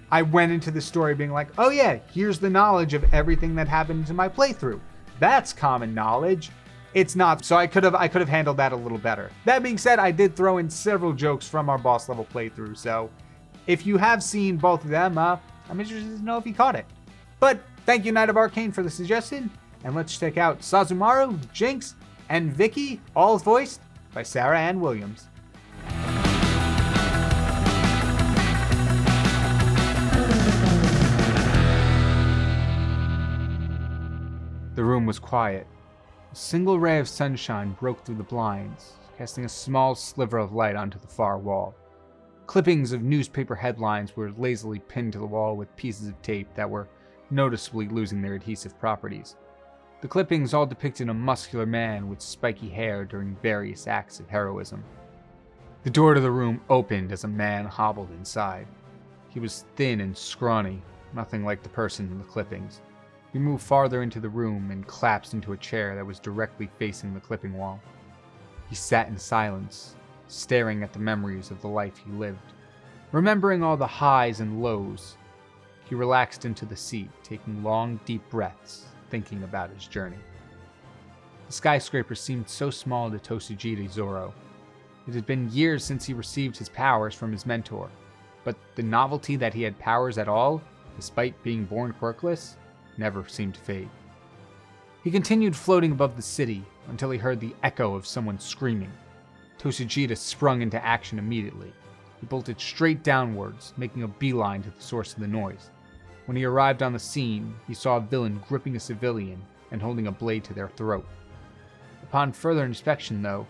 B: I went into the story being like, oh yeah, here's the knowledge of everything that happened to my playthrough. That's common knowledge. it's not. So I could have handled that a little better. That being said, I did throw in several jokes from our boss level playthrough. So if you have seen both of them, I'm interested to know if you caught it. But thank you, Knight of Arcane, for the suggestion. And let's check out Sazumaru, Jinx, and Vicky, all voiced by Sarah Ann Williams. The room was quiet. A single ray of sunshine broke through the blinds, casting a small sliver of light onto the far wall. Clippings of newspaper headlines were lazily pinned to the wall with pieces of tape that were noticeably losing their adhesive properties. The clippings all depicted a muscular man with spiky hair during various acts of heroism. The door to the room opened as a man hobbled inside. He was thin and scrawny, nothing like the person in the clippings. He moved farther into the room and collapsed into a chair that was directly facing the clipping wall. He sat in silence, staring at the memories of the life he lived. Remembering all the highs and lows, he relaxed into the seat, taking long, deep breaths, thinking about his journey. The skyscraper seemed so small to Toshijita Zoro. It had been years since he received his powers from his mentor, but the novelty that he had powers at all, despite being born quirkless, never seemed to fade. He continued floating above the city until he heard the echo of someone screaming. Toshijita sprung into action immediately. He bolted straight downwards, making a beeline to the source of the noise. When he arrived on the scene, he saw a villain gripping a civilian and holding a blade to their throat. Upon further inspection, though,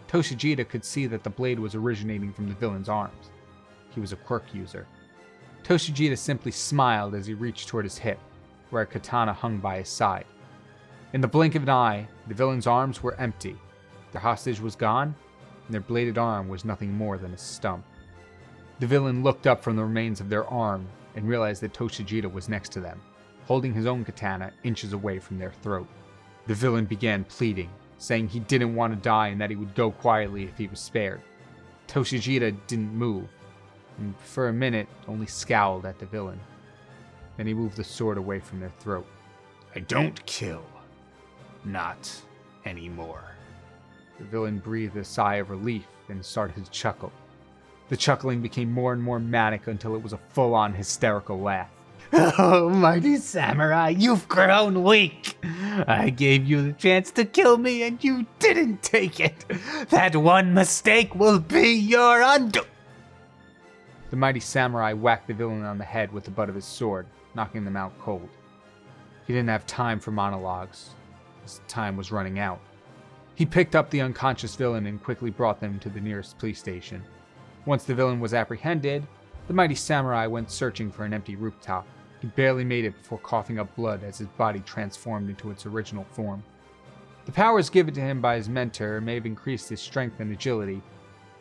B: Toshijita could see that the blade was originating from the villain's arms. He was a quirk user. Toshijita simply smiled as he reached toward his hip, where a katana hung by his side. In the blink of an eye, the villain's arms were empty. Their hostage was gone, and their bladed arm was nothing more than a stump. The villain looked up from the remains of their arm and realized that Toshijita was next to them, holding his own katana inches away from their throat. The villain began pleading, saying he didn't want to die and that he would go quietly if he was spared. Toshijita didn't move, and for a minute only scowled at the villain. Then he moved the sword away from their throat.
C: I don't kill. Not anymore.
B: The villain breathed a sigh of relief and started to chuckle. The chuckling became more and more manic until it was a full-on hysterical laugh.
C: Oh, mighty samurai, you've grown weak. I gave you the chance to kill me and you didn't take it. That one mistake will be your undoing.
B: The mighty samurai whacked the villain on the head with the butt of his sword, knocking them out cold. He didn't have time for monologues. His time was running out. He picked up the unconscious villain and quickly brought them to the nearest police station. Once the villain was apprehended, the mighty samurai went searching for an empty rooftop. He barely made it before coughing up blood as his body transformed into its original form. The powers given to him by his mentor may have increased his strength and agility,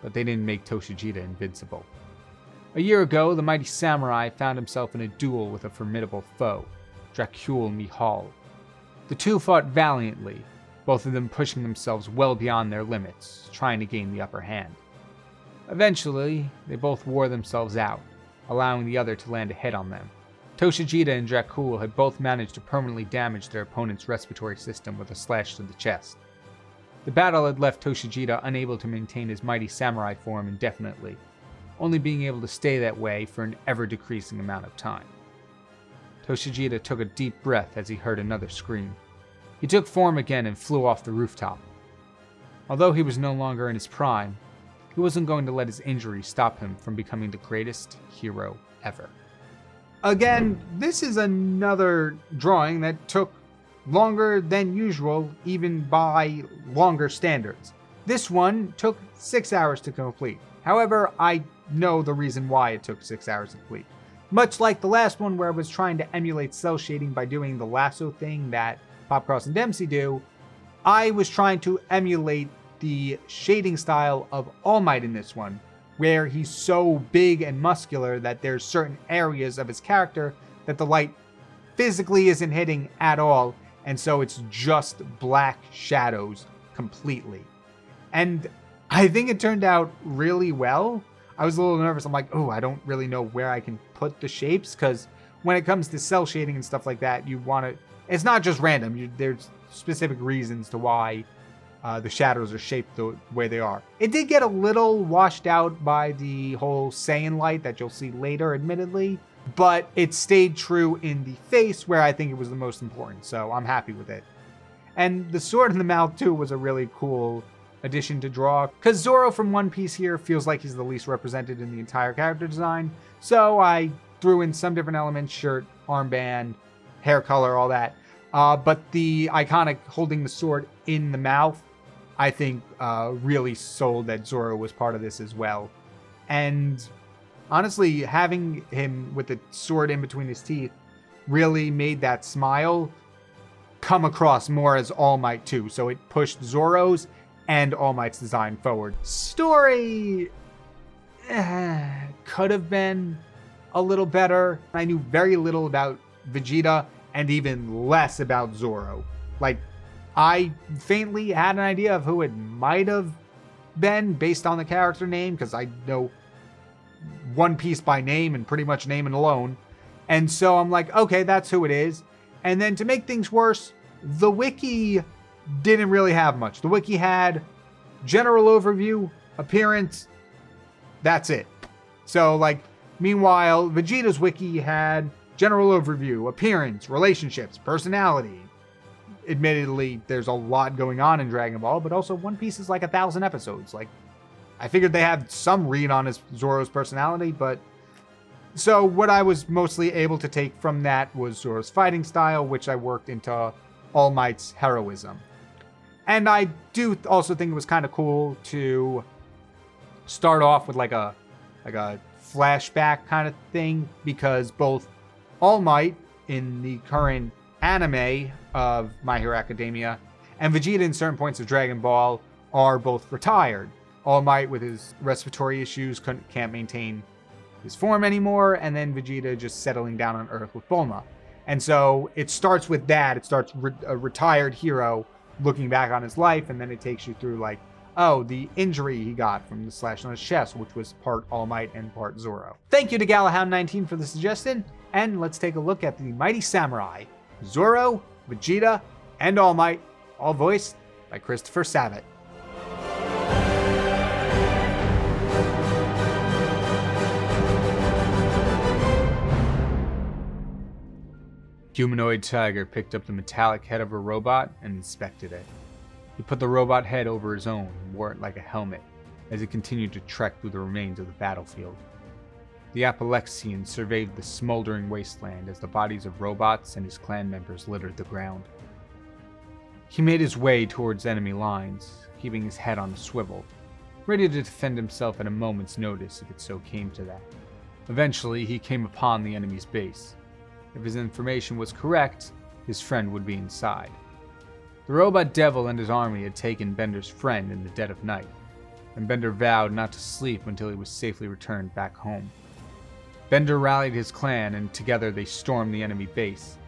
B: but they didn't make Toshijita invincible. A year ago, the mighty samurai found himself in a duel with a formidable foe, Dracul Mihal. The two fought valiantly, both of them pushing themselves well beyond their limits, trying to gain the upper hand. Eventually, they both wore themselves out, allowing the other to land a hit on them. Toshijita and Dracul had both managed to permanently damage their opponent's respiratory system with a slash to the chest. The battle had left Toshijita unable to maintain his mighty samurai form indefinitely, only being able to stay that way for an ever-decreasing amount of time. Toshijita took a deep breath as he heard another scream. He took form again and flew off the rooftop. Although he was no longer in his prime, he wasn't going to let his injury stop him from becoming the greatest hero ever. Again, this is another drawing that took longer than usual, even by longer standards. This one took 6 hours to complete. However, I know the reason why it took 6 hours to complete. Much like the last one where I was trying to emulate cell shading by doing the lasso thing that Popcross and Dempsey do, I was trying to emulate the shading style of All Might in this one, where he's so big and muscular that there's certain areas of his character that the light physically isn't hitting at all, and so it's just black shadows completely. And I think it turned out really well. I was a little nervous. I'm like, oh, I don't really know where I can put the shapes, because when it comes to cell shading and stuff like that, you want to, it's not just random. There's specific reasons to why the shadows are shaped the way they are. It did get a little washed out by the whole Saiyan light that you'll see later, admittedly, but it stayed true in the face where I think it was the most important, so I'm happy with it. And the sword in the mouth too was a really cool addition to draw, because Zoro from One Piece here feels like he's the least represented in the entire character design, so I threw in some different elements, shirt, armband, hair color, all that. But the iconic holding the sword in the mouth, I think really sold that Zoro was part of this as well. And honestly, having him with the sword in between his teeth really made that smile come across more as All Might too. So it pushed Zoro's and All Might's design forward. Story could have been a little better. I knew very little about Vegeta and even less about Zoro. Like, I faintly had an idea of who it might have been based on the character name, because I know One Piece by name and pretty much name and alone. And so I'm like, okay, that's who it is. And then to make things worse, the wiki didn't really have much. The wiki had general overview, appearance, that's it. So like, meanwhile, Vegeta's wiki had general overview, appearance, relationships, personality. Admittedly, there's a lot going on in Dragon Ball, but also One Piece is like 1,000 episodes. Like, I figured they had some read on Zoro's personality, but... So what I was mostly able to take from that was Zoro's fighting style, which I worked into All Might's heroism. And I do also think it was kind of cool to start off with like a flashback kind of thing, because both All Might in the current anime of My Hero Academia and Vegeta in certain points of Dragon Ball are both retired. All Might with his respiratory issues can't maintain his form anymore, and then Vegeta just settling down on Earth with Bulma. And so it starts with that. It starts a retired hero looking back on his life, and then it takes you through like, oh, the injury he got from the slash on his chest, which was part All Might and part Zoro. Thank you to Galahound19 for the suggestion, and let's take a look at the Mighty Samurai, Zoro, Vegeta, and All Might, all voiced by Christopher Sabat. Humanoid Tiger picked up the metallic head of a robot and inspected it. He put the robot head over his own and wore it like a helmet as he continued to trek through the remains of the battlefield. The Apalexian surveyed the smoldering wasteland as the bodies of robots and his clan members littered the ground. He made his way towards enemy lines, keeping his head on a swivel, ready to defend himself at a moment's notice if it so came to that. Eventually, he came upon the enemy's base. If his information was correct, his friend would be inside. The robot devil and his army had taken Bender's friend in the dead of night, and Bender vowed not to sleep until he was safely returned back home. Bender rallied his clan, and together they stormed the enemy base,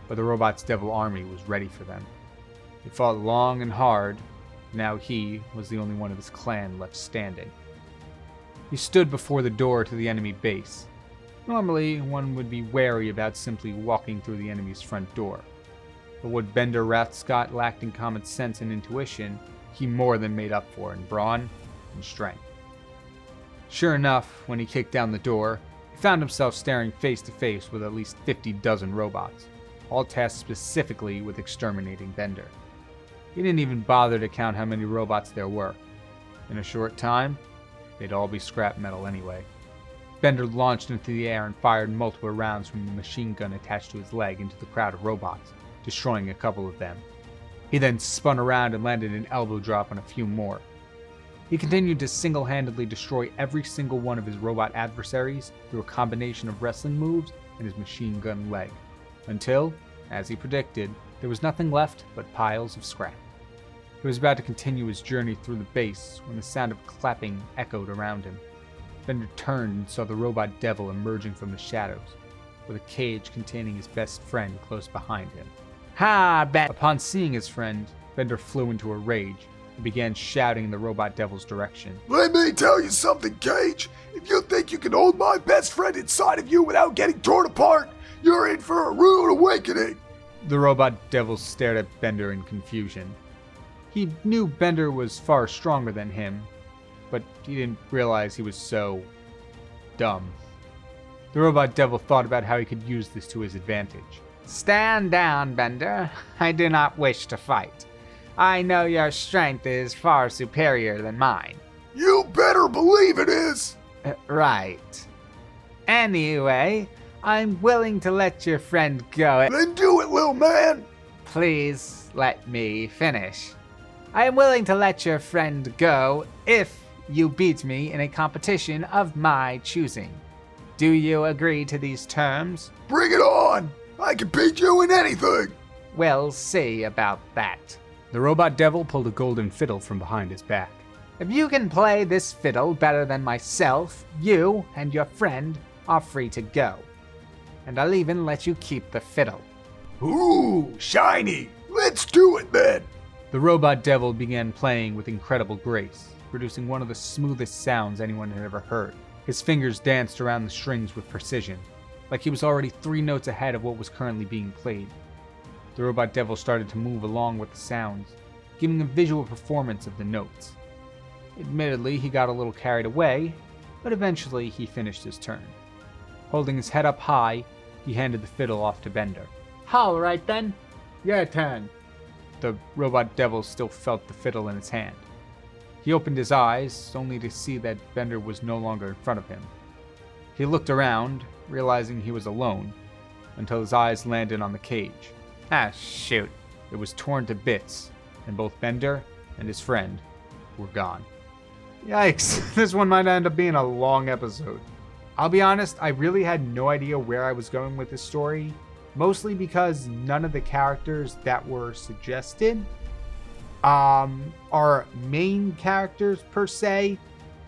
B: but the robot's devil army was ready for them. They fought long and hard. Now he was the only one of his clan left standing. He stood before the door to the enemy base. Normally, one would be wary about simply walking through the enemy's front door. But what Bender Rathscott lacked in common sense and intuition, he more than made up for in brawn and strength. Sure enough, when he kicked down the door, he found himself staring face to face with at least 50 dozen robots, all tasked specifically with exterminating Bender. He didn't even bother to count how many robots there were. In a short time, they'd all be scrap metal anyway. Bender launched into the air and fired multiple rounds from the machine gun attached to his leg into the crowd of robots, destroying a couple of them. He then spun around and landed an elbow drop on a few more. He continued to single-handedly destroy every single one of his robot adversaries through a combination of wrestling moves and his machine gun leg, until, as he predicted, there was nothing left but piles of scrap. He was about to continue his journey through the base when the sound of clapping echoed around him. Bender turned and saw the robot devil emerging from the shadows, with a cage containing his best friend close behind him. Ha! Bet! Upon seeing his friend, Bender flew into a rage and began shouting in the robot devil's direction.
D: Let me tell you something, Cage. If you think you can hold my best friend inside of you without getting torn apart, you're in for a rude awakening.
B: The robot devil stared at Bender in confusion.
A: He knew Bender was far stronger than him, but he didn't realize he was so dumb. The robot devil thought about how he could use this to his advantage.
B: Stand down, Bender. I do not wish to fight. I know your strength is far superior than mine.
D: You better believe it is!
B: Right. Anyway, I'm willing to let your friend go.
D: Then do it, little man!
B: Please let me finish. I am willing to let your friend go if you beat me in a competition of my choosing. Do you agree to these terms?
D: Bring it on! I can beat you in anything!
B: We'll see about that.
A: The robot devil pulled a golden fiddle from behind his back.
B: If you can play this fiddle better than myself, you and your friend are free to go. And I'll even let you keep the fiddle.
D: Ooh, shiny! Let's do it then!
A: The robot devil began playing with incredible grace, producing one of the smoothest sounds anyone had ever heard. His fingers danced around the strings with precision, like he was already 3 notes ahead of what was currently being played. The robot devil started to move along with the sounds, giving a visual performance of the notes. Admittedly, he got a little carried away, but eventually he finished his turn. Holding his head up high, he handed the fiddle off to Bender.
B: All right then, your turn.
A: The robot devil still felt the fiddle in his hand. He opened his eyes, only to see that Bender was no longer in front of him. He looked around, realizing he was alone, until his eyes landed on the cage.
B: Ah, shoot.
A: It was torn to bits, and both Bender and his friend were gone. Yikes, this one might end up being a long episode. I'll be honest, I really had no idea where I was going with this story, mostly because none of the characters that were suggested are main characters per se.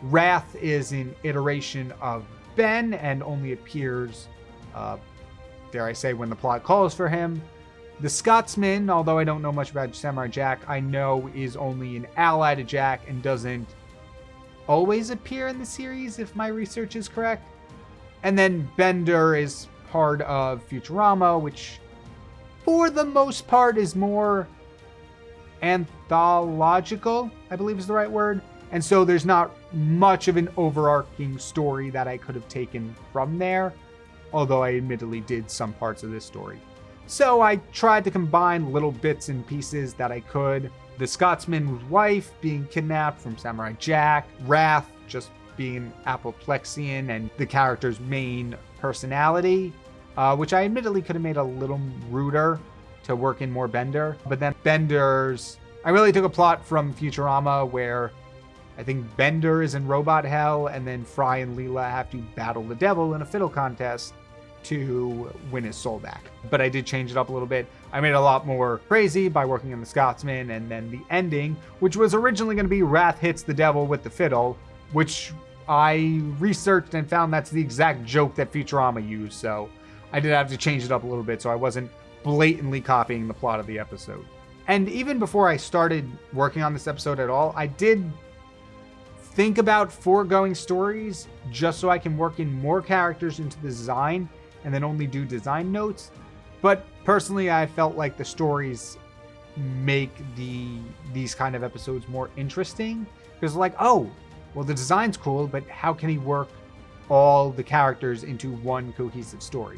A: Wrath is an iteration of Ben and only appears, dare I say, when the plot calls for him. The Scotsman, although I don't know much about Samurai Jack, I know is only an ally to Jack and doesn't always appear in the series, if my research is correct. And then Bender is part of Futurama, which for the most part is more anthological, I believe is the right word. And so there's not much of an overarching story that I could have taken from there, although I admittedly did some parts of this story. So I tried to combine little bits and pieces that I could. The Scotsman's wife being kidnapped from Samurai Jack, Wrath just being apoplexian, and the character's main personality, which I admittedly could have made a little ruder to work in more Bender. But then I really took a plot from Futurama where I think Bender is in robot hell, and then Fry and Leela have to battle the devil in a fiddle contest to win his soul back. But I did change it up a little bit. I made it a lot more crazy by working in the Scotsman, and then the ending, which was originally going to be Wrath hits the devil with the fiddle, which I researched and found that's the exact joke that Futurama used, so I did have to change it up a little bit so I wasn't blatantly copying the plot of the episode. And even before I started working on this episode at all, I did think about foregoing stories just so I can work in more characters into the design and then only do design notes. But personally, I felt like the stories make these kind of episodes more interesting, because like, oh, well, the design's cool, but how can he work all the characters into one cohesive story?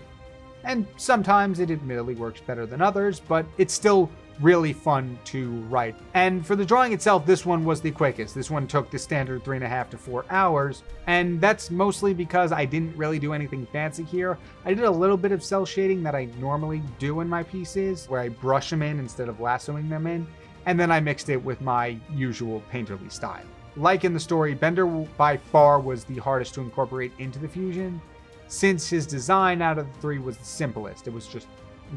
A: And sometimes it admittedly works better than others, but it's still really fun to write. And for the drawing itself, this one was the quickest. This one took the standard 3.5 to 4 hours, and that's mostly because I didn't really do anything fancy here. I did a little bit of cell shading that I normally do in my pieces, where I brush them in instead of lassoing them in, and then I mixed it with my usual painterly style. Like in the story, Bender by far was the hardest to incorporate into the fusion, since his design out of the 3 was the simplest. It was just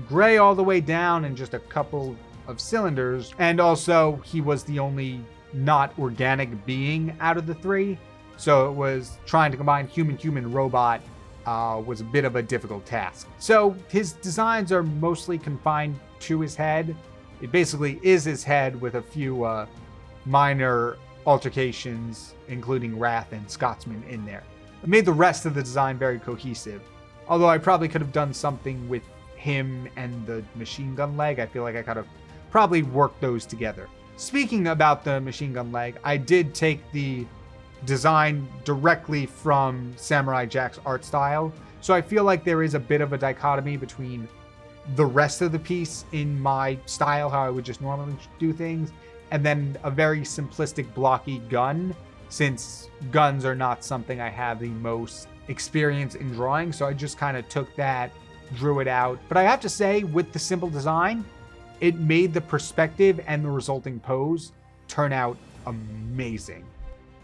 A: gray all the way down and just a couple of cylinders, and also he was the only not organic being out of the 3, so it was trying to combine human robot was a bit of a difficult task. So his designs are mostly confined to his head. It basically is his head with a few minor altercations, including Wrath and Scotsman in there. It made the rest of the design very cohesive, although I probably could have done something with him and the machine gun leg. I feel like I could have probably worked those together.
B: Speaking about the machine gun leg, I did take the design directly from Samurai Jack's art style. So I feel like there is a bit of a dichotomy between the rest of the piece in my style, how I would just normally do things, and then a very simplistic blocky gun, since guns are not something I have the most experience in drawing. So I just kind of took that, drew it out. But I have to say, with the simple design, it made the perspective and the resulting pose turn out amazing.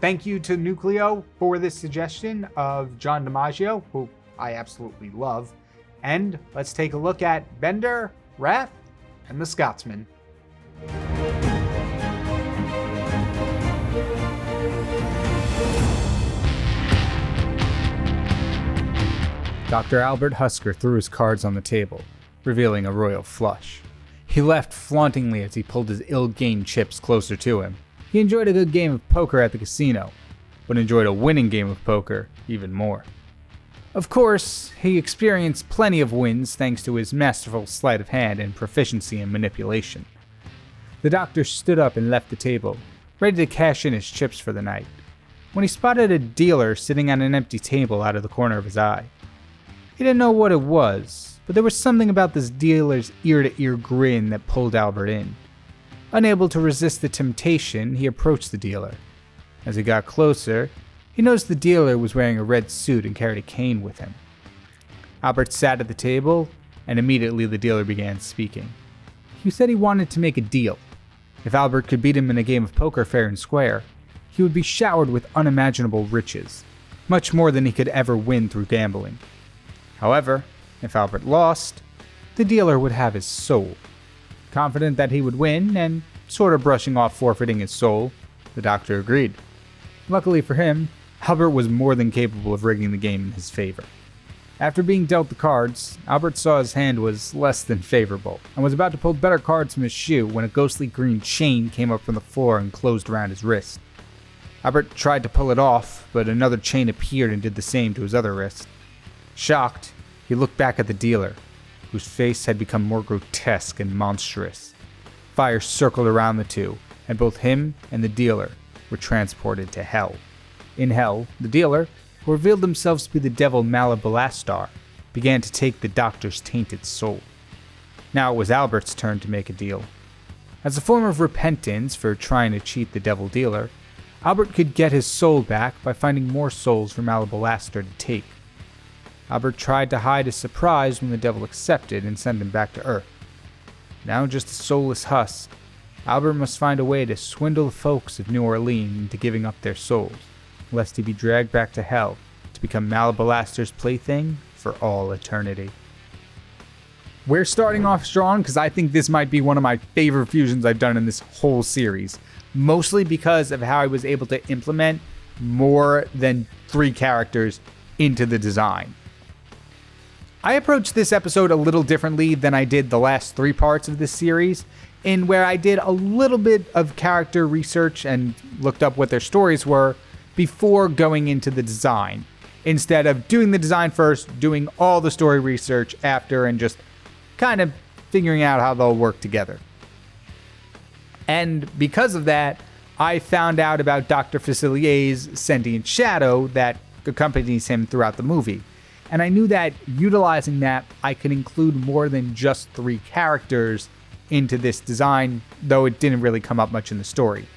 B: Thank you to Nucleo for this suggestion of John DiMaggio, who I absolutely love. And let's take a look at Bender, Wrath, and the Scotsman.
A: Dr. Albert Husker threw his cards on the table, revealing a royal flush. He laughed flauntingly as he pulled his ill-gained chips closer to him. He enjoyed a good game of poker at the casino, but enjoyed a winning game of poker even more. Of course, he experienced plenty of wins thanks to his masterful sleight of hand and proficiency in manipulation. The doctor stood up and left the table, ready to cash in his chips for the night, when he spotted a dealer sitting at an empty table out of the corner of his eye. He didn't know what it was, but there was something about this dealer's ear-to-ear grin that pulled Albert in. Unable to resist the temptation, he approached the dealer. As he got closer, he noticed the dealer was wearing a red suit and carried a cane with him. Albert sat at the table, and immediately the dealer began speaking. He said he wanted to make a deal. If Albert could beat him in a game of poker fair and square, he would be showered with unimaginable riches, much more than he could ever win through gambling. However, if Albert lost, the dealer would have his soul. Confident that he would win, and sort of brushing off forfeiting his soul, the doctor agreed. Luckily for him, Albert was more than capable of rigging the game in his favor. After being dealt the cards, Albert saw his hand was less than favorable, and was about to pull better cards from his shoe when a ghostly green chain came up from the floor and closed around his wrist. Albert tried to pull it off, but another chain appeared and did the same to his other wrist. Shocked, he looked back at the dealer, whose face had become more grotesque and monstrous. Fire circled around the two, and both him and the dealer were transported to hell. In hell, the dealer, who revealed themselves to be the devil Malabalastar, began to take the doctor's tainted soul. Now it was Albert's turn to make a deal. As a form of repentance for trying to cheat the devil dealer, Albert could get his soul back by finding more souls for Malabalastar to take. Albert tried to hide his surprise when the devil accepted and sent him back to Earth. Now just a soulless husk, Albert must find a way to swindle the folks of New Orleans into giving up their souls, lest he be dragged back to hell to become Malabalastar's plaything for all eternity. We're starting off strong because I think this might be one of my favorite fusions I've done in this whole series, mostly because of how I was able to implement more than 3 characters into the design. I approached this episode a little differently than I did the last 3 parts of this series, in where I did a little bit of character research and looked up what their stories were before going into the design, instead of doing the design first, doing all the story research after, and just kind of figuring out how they'll work together. And because of that, I found out about Dr. Facilier's sentient shadow that accompanies him throughout the movie. And I knew that utilizing that, I could include more than just 3 characters into this design, though it didn't really come up much in the story.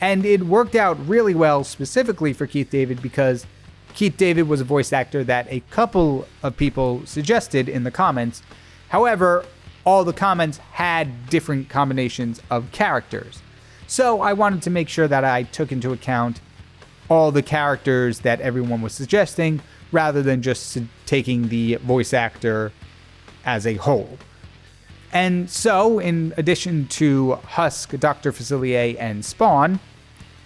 A: And it worked out really well specifically for Keith David, because Keith David was a voice actor that a couple of people suggested in the comments. However, all the comments had different combinations of characters. So I wanted to make sure that I took into account all the characters that everyone was suggesting, rather than just taking the voice actor as a whole. And so, in addition to Husk, Dr. Facilier, and Spawn,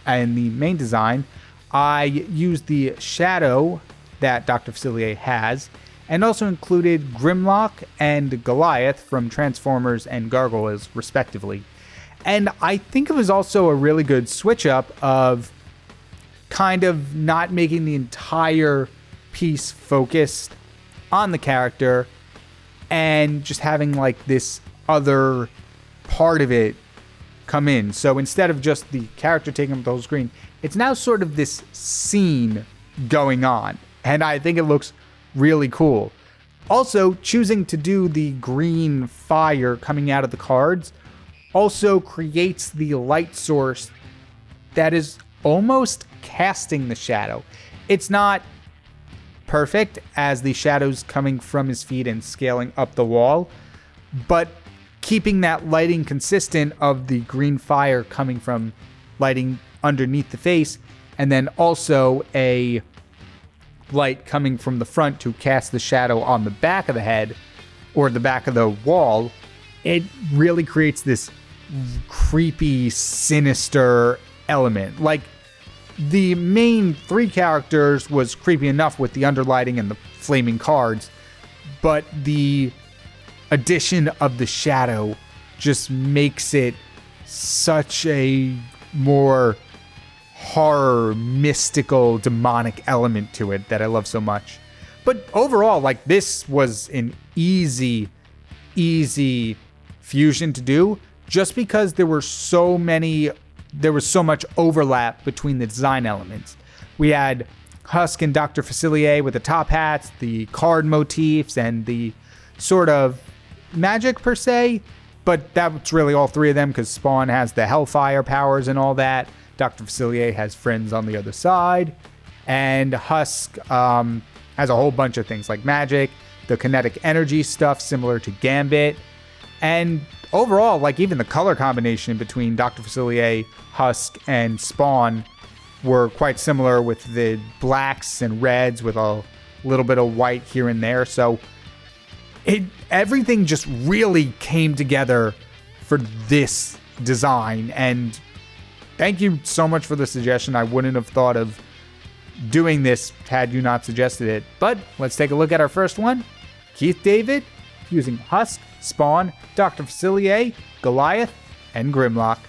A: and the main design, I used the shadow that Dr. Facilier has, and also included Grimlock and Goliath from Transformers and Gargoyles, respectively. And I think it was also a really good switch up of kind of not making the entire piece focused on the character and just having like this other part of it come in. So instead of just the character taking up the whole screen, it's now sort of this scene going on. And I think it looks really cool. Also, choosing to do the green fire coming out of the cards also creates the light source that is almost casting the shadow. It's not perfect as the shadows coming from his feet and scaling up the wall, but keeping that lighting consistent of the green fire coming from lighting underneath the face, and then also a light coming from the front to cast the shadow on the back of the head or the back of the wall, it really creates this creepy, sinister element. Like, the main three characters was creepy enough with the underlighting and the flaming cards, but the addition of the shadow just makes it such a more horror, mystical, demonic element to it that I love so much. But overall, like, this was an easy fusion to do, just because there was so much overlap between the design elements. We had Husk and Dr. Facilier with the top hats, the card motifs, and the sort of magic per se, but that's really all three of them because Spawn has the Hellfire powers and all that. Dr. Facilier has friends on the other side, and Husk has a whole bunch of things like magic, the kinetic energy stuff similar to Gambit, and overall, like, even the color combination between Dr. Facilier, Husk, and Spawn were quite similar with the blacks and reds with a little bit of white here and there. So everything just really came together for this design. And thank you so much for the suggestion. I wouldn't have thought of doing this had you not suggested it. But let's take a look at our first one. Keith David using Husk, Spawn, Dr. Facilier, Goliath, and Grimlock.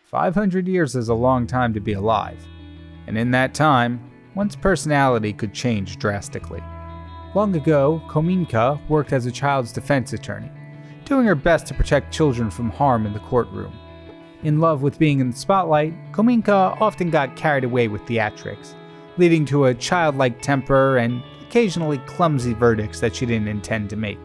A: "500 years is a long time to be alive, and in that time, one's personality could change drastically. Long ago, Kominka worked as a child's defense attorney, doing her best to protect children from harm in the courtroom. In love with being in the spotlight, Kominka often got carried away with theatrics, leading to a childlike temper and occasionally clumsy verdicts that she didn't intend to make.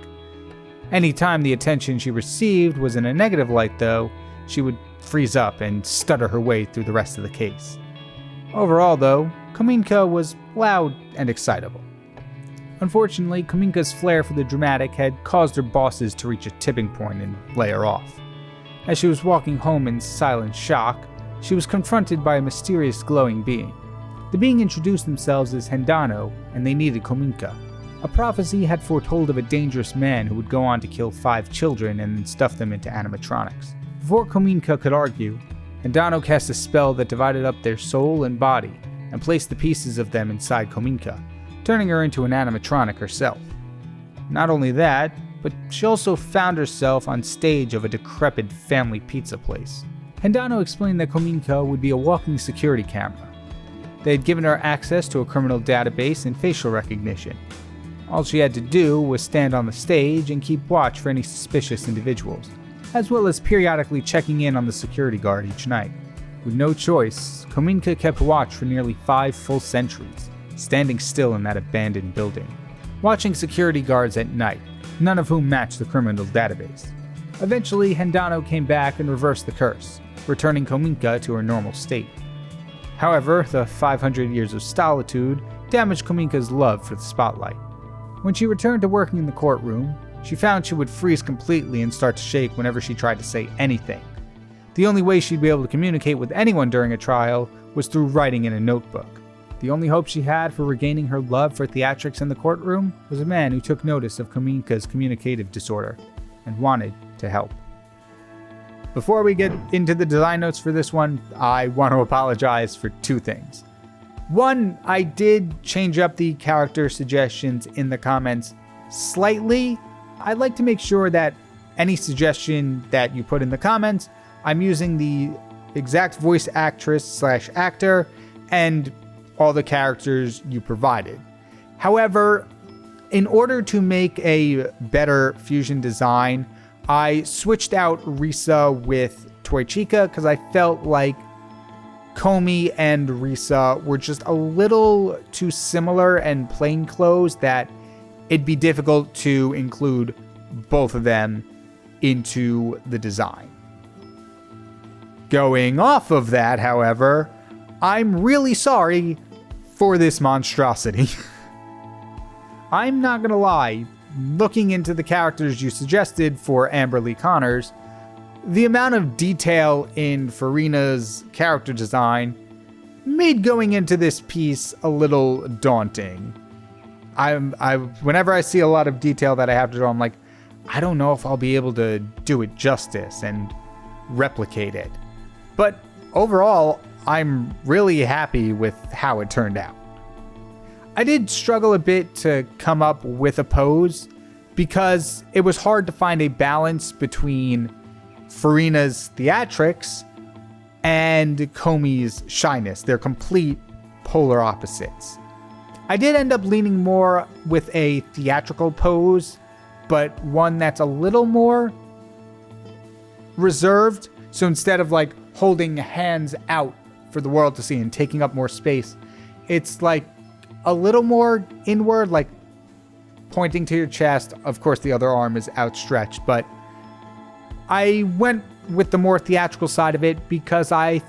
A: Anytime the attention she received was in a negative light, though, she would freeze up and stutter her way through the rest of the case. Overall, though, Kominka was loud and excitable. Unfortunately, Kominka's flair for the dramatic had caused her bosses to reach a tipping point and lay her off. As she was walking home in silent shock, she was confronted by a mysterious glowing being. The being introduced themselves as Hendano, and they needed Kominka. A prophecy had foretold of a dangerous man who would go on to kill 5 children and then stuff them into animatronics. Before Kominka could argue, Hendano cast a spell that divided up their soul and body, and placed the pieces of them inside Kominka, turning her into an animatronic herself. Not only that, but she also found herself on stage of a decrepit family pizza place. Hendano explained that Kominka would be a walking security camera. They had given her access to a criminal database and facial recognition. All she had to do was stand on the stage and keep watch for any suspicious individuals, as well as periodically checking in on the security guard each night. With no choice, Kominka kept watch for nearly 5 full centuries, standing still in that abandoned building, watching security guards at night, none of whom matched the criminal database. Eventually, Hendano came back and reversed the curse, returning Kominka to her normal state. However, the 500 years of solitude damaged Kominka's love for the spotlight. When she returned to working in the courtroom, she found she would freeze completely and start to shake whenever she tried to say anything. The only way she'd be able to communicate with anyone during a trial was through writing in a notebook. The only hope she had for regaining her love for theatrics in the courtroom was a man who took notice of Kominka's communicative disorder and wanted to help. Before we get into the design notes for this one, I want to apologize for 2 things. One, I did change up the character suggestions in the comments slightly. I'd like to make sure that any suggestion that you put in the comments, I'm using the exact voice actress/actor and all the characters you provided. However, in order to make a better fusion design, I switched out Risa with Toy Chica because I felt like Komi and Risa were just a little too similar and plainclothes that it'd be difficult to include both of them into the design. Going off of that, however, I'm really sorry for this monstrosity. I'm not gonna lie, looking into the characters you suggested for Amber Lee Connors, the amount of detail in Farina's character design made going into this piece a little daunting. Whenever I see a lot of detail that I have to draw, I'm like, I don't know if I'll be able to do it justice and replicate it. But overall, I'm really happy with how it turned out. I did struggle a bit to come up with a pose because it was hard to find a balance between Farina's theatrics and Komi's shyness. They're complete polar opposites. I did end up leaning more with a theatrical pose, but one that's a little more reserved. So instead of like holding hands out for the world to see and taking up more space, it's like a little more inward, like pointing to your chest. Of course, the other arm is outstretched, but I went with the more theatrical side of it because I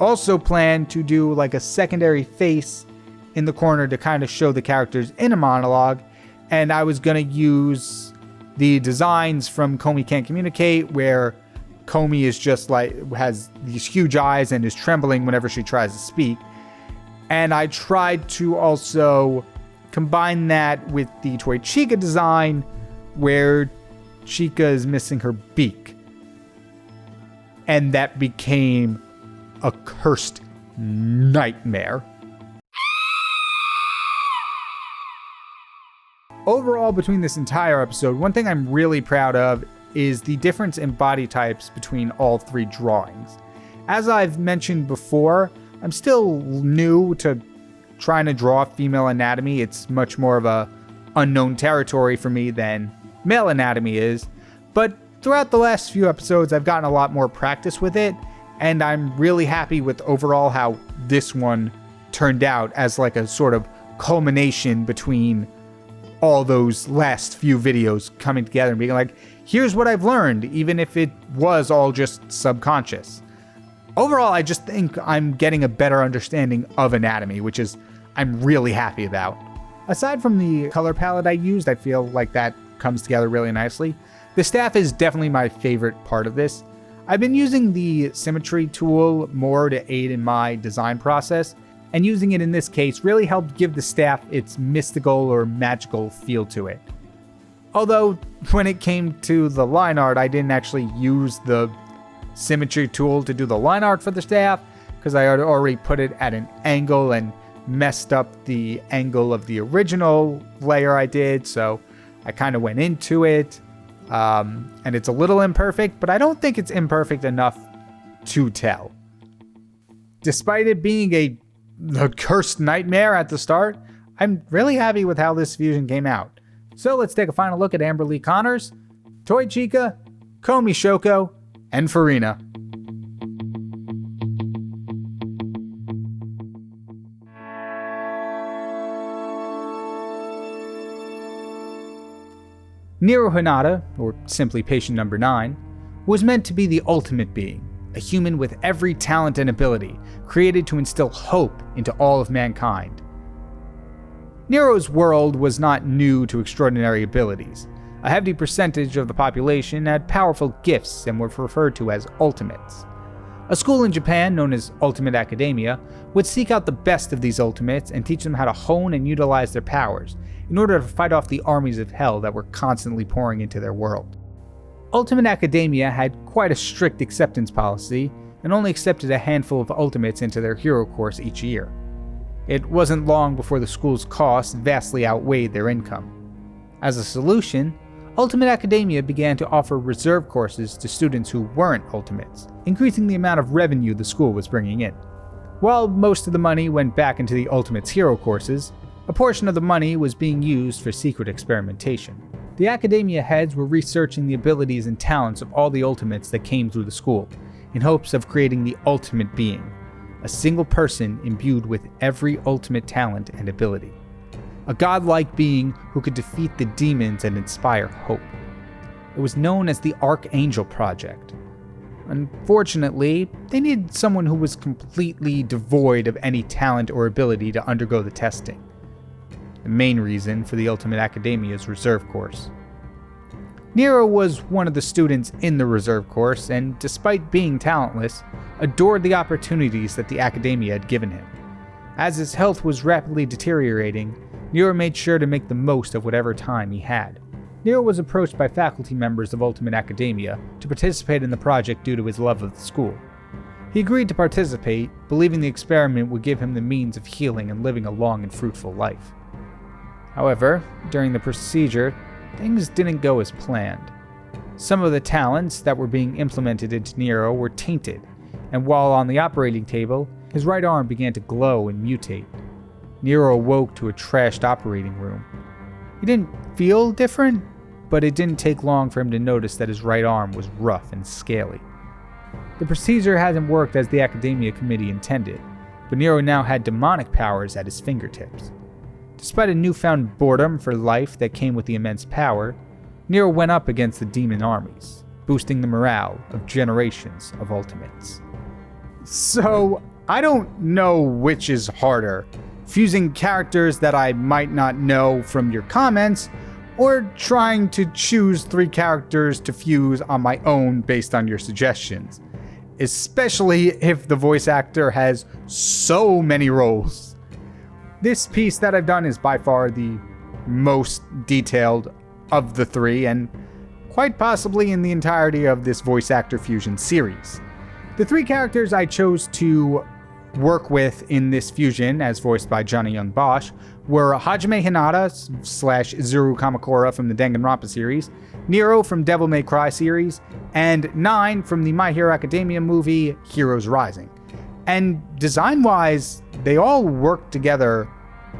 A: also plan to do like a secondary face in the corner to kind of show the characters in a monologue. And I was going to use the designs from Komi Can't Communicate, where Komi is just like, has these huge eyes and is trembling whenever she tries to speak. And I tried to also combine that with the Toy Chica design, where Chica is missing her beak. And that became a cursed nightmare. Overall, between this entire episode, one thing I'm really proud of is the difference in body types between all three drawings. As I've mentioned before, I'm still new to trying to draw female anatomy. It's much more of a unknown territory for me than male anatomy is. But throughout the last few episodes, I've gotten a lot more practice with it, and I'm really happy with overall how this one turned out as like a sort of culmination between all those last few videos coming together and being like, here's what I've learned, even if it was all just subconscious. Overall, I just think I'm getting a better understanding of anatomy, which is I'm really happy about. Aside from the color palette I used, I feel like that comes together really nicely. The staff is definitely my favorite part of this. I've been using the symmetry tool more to aid in my design process, and using it in this case really helped give the staff its mystical or magical feel to it. Although, when it came to the line art, I didn't actually use the symmetry tool to do the line art for the staff, because I had already put it at an angle and messed up the angle of the original layer I did, so I kind of went into it, and it's a little imperfect, but I don't think it's imperfect enough to tell. Despite it being a cursed nightmare at the start, I'm really happy with how this fusion came out. So let's take a final look at Amber Lee Connors, Toy Chica, Komi Shoko, and Farina. Nero Hinata, or simply patient number 9, was meant to be the ultimate being, a human with every talent and ability, created to instill hope into all of mankind. Nero's world was not new to extraordinary abilities. A heavy percentage of the population had powerful gifts and were referred to as ultimates. A school in Japan known as Ultimate Academia would seek out the best of these ultimates and teach them how to hone and utilize their powers in order to fight off the armies of hell that were constantly pouring into their world. Ultimate Academia had quite a strict acceptance policy and only accepted a handful of ultimates into their hero course each year. It wasn't long before the school's costs vastly outweighed their income. As a solution, Ultimate Academia began to offer reserve courses to students who weren't ultimates, increasing the amount of revenue the school was bringing in. While most of the money went back into the Ultimates hero courses, A portion of the money was being used for secret experimentation. The academia heads were researching the abilities and talents of all the ultimates that came through the school, in hopes of creating the ultimate being, a single person imbued with every ultimate talent and ability. A godlike being who could defeat the demons and inspire hope. It was known as the Archangel Project. Unfortunately, they needed someone who was completely devoid of any talent or ability to undergo the testing. The main reason for the Ultimate Academia's reserve course. Nero was one of the students in the reserve course, and despite being talentless, adored the opportunities that the Academia had given him. As his health was rapidly deteriorating, Nero made sure to make the most of whatever time he had. Nero was approached by faculty members of Ultimate Academia to participate in the project due to his love of the school. He agreed to participate, believing the experiment would give him the means of healing and living a long and fruitful life. However, during the procedure, things didn't go as planned. Some of the talents that were being implemented into Nero were tainted, and while on the operating table, his right arm began to glow and mutate. Nero awoke to a trashed operating room. He didn't feel different, but it didn't take long for him to notice that his right arm was rough and scaly. The procedure hadn't worked as the Academia Committee intended, but Nero now had demonic powers at his fingertips. Despite a newfound boredom for life that came with the immense power, Nero went up against the demon armies, boosting the morale of generations of Ultimates. So, I don't know which is harder, fusing characters that I might not know from your comments, or trying to choose 3 characters to fuse on my own based on your suggestions, especially if the voice actor has so many roles. This piece that I've done is by far the most detailed of the 3, and quite possibly in the entirety of this voice actor fusion series. The 3 characters I chose to work with in this fusion, as voiced by Johnny Young Bosch, were Hajime Hinata / Izuru Kamakura from the Danganronpa series, Nero from Devil May Cry series, and 9 from the My Hero Academia movie Heroes Rising. And design-wise, they all work together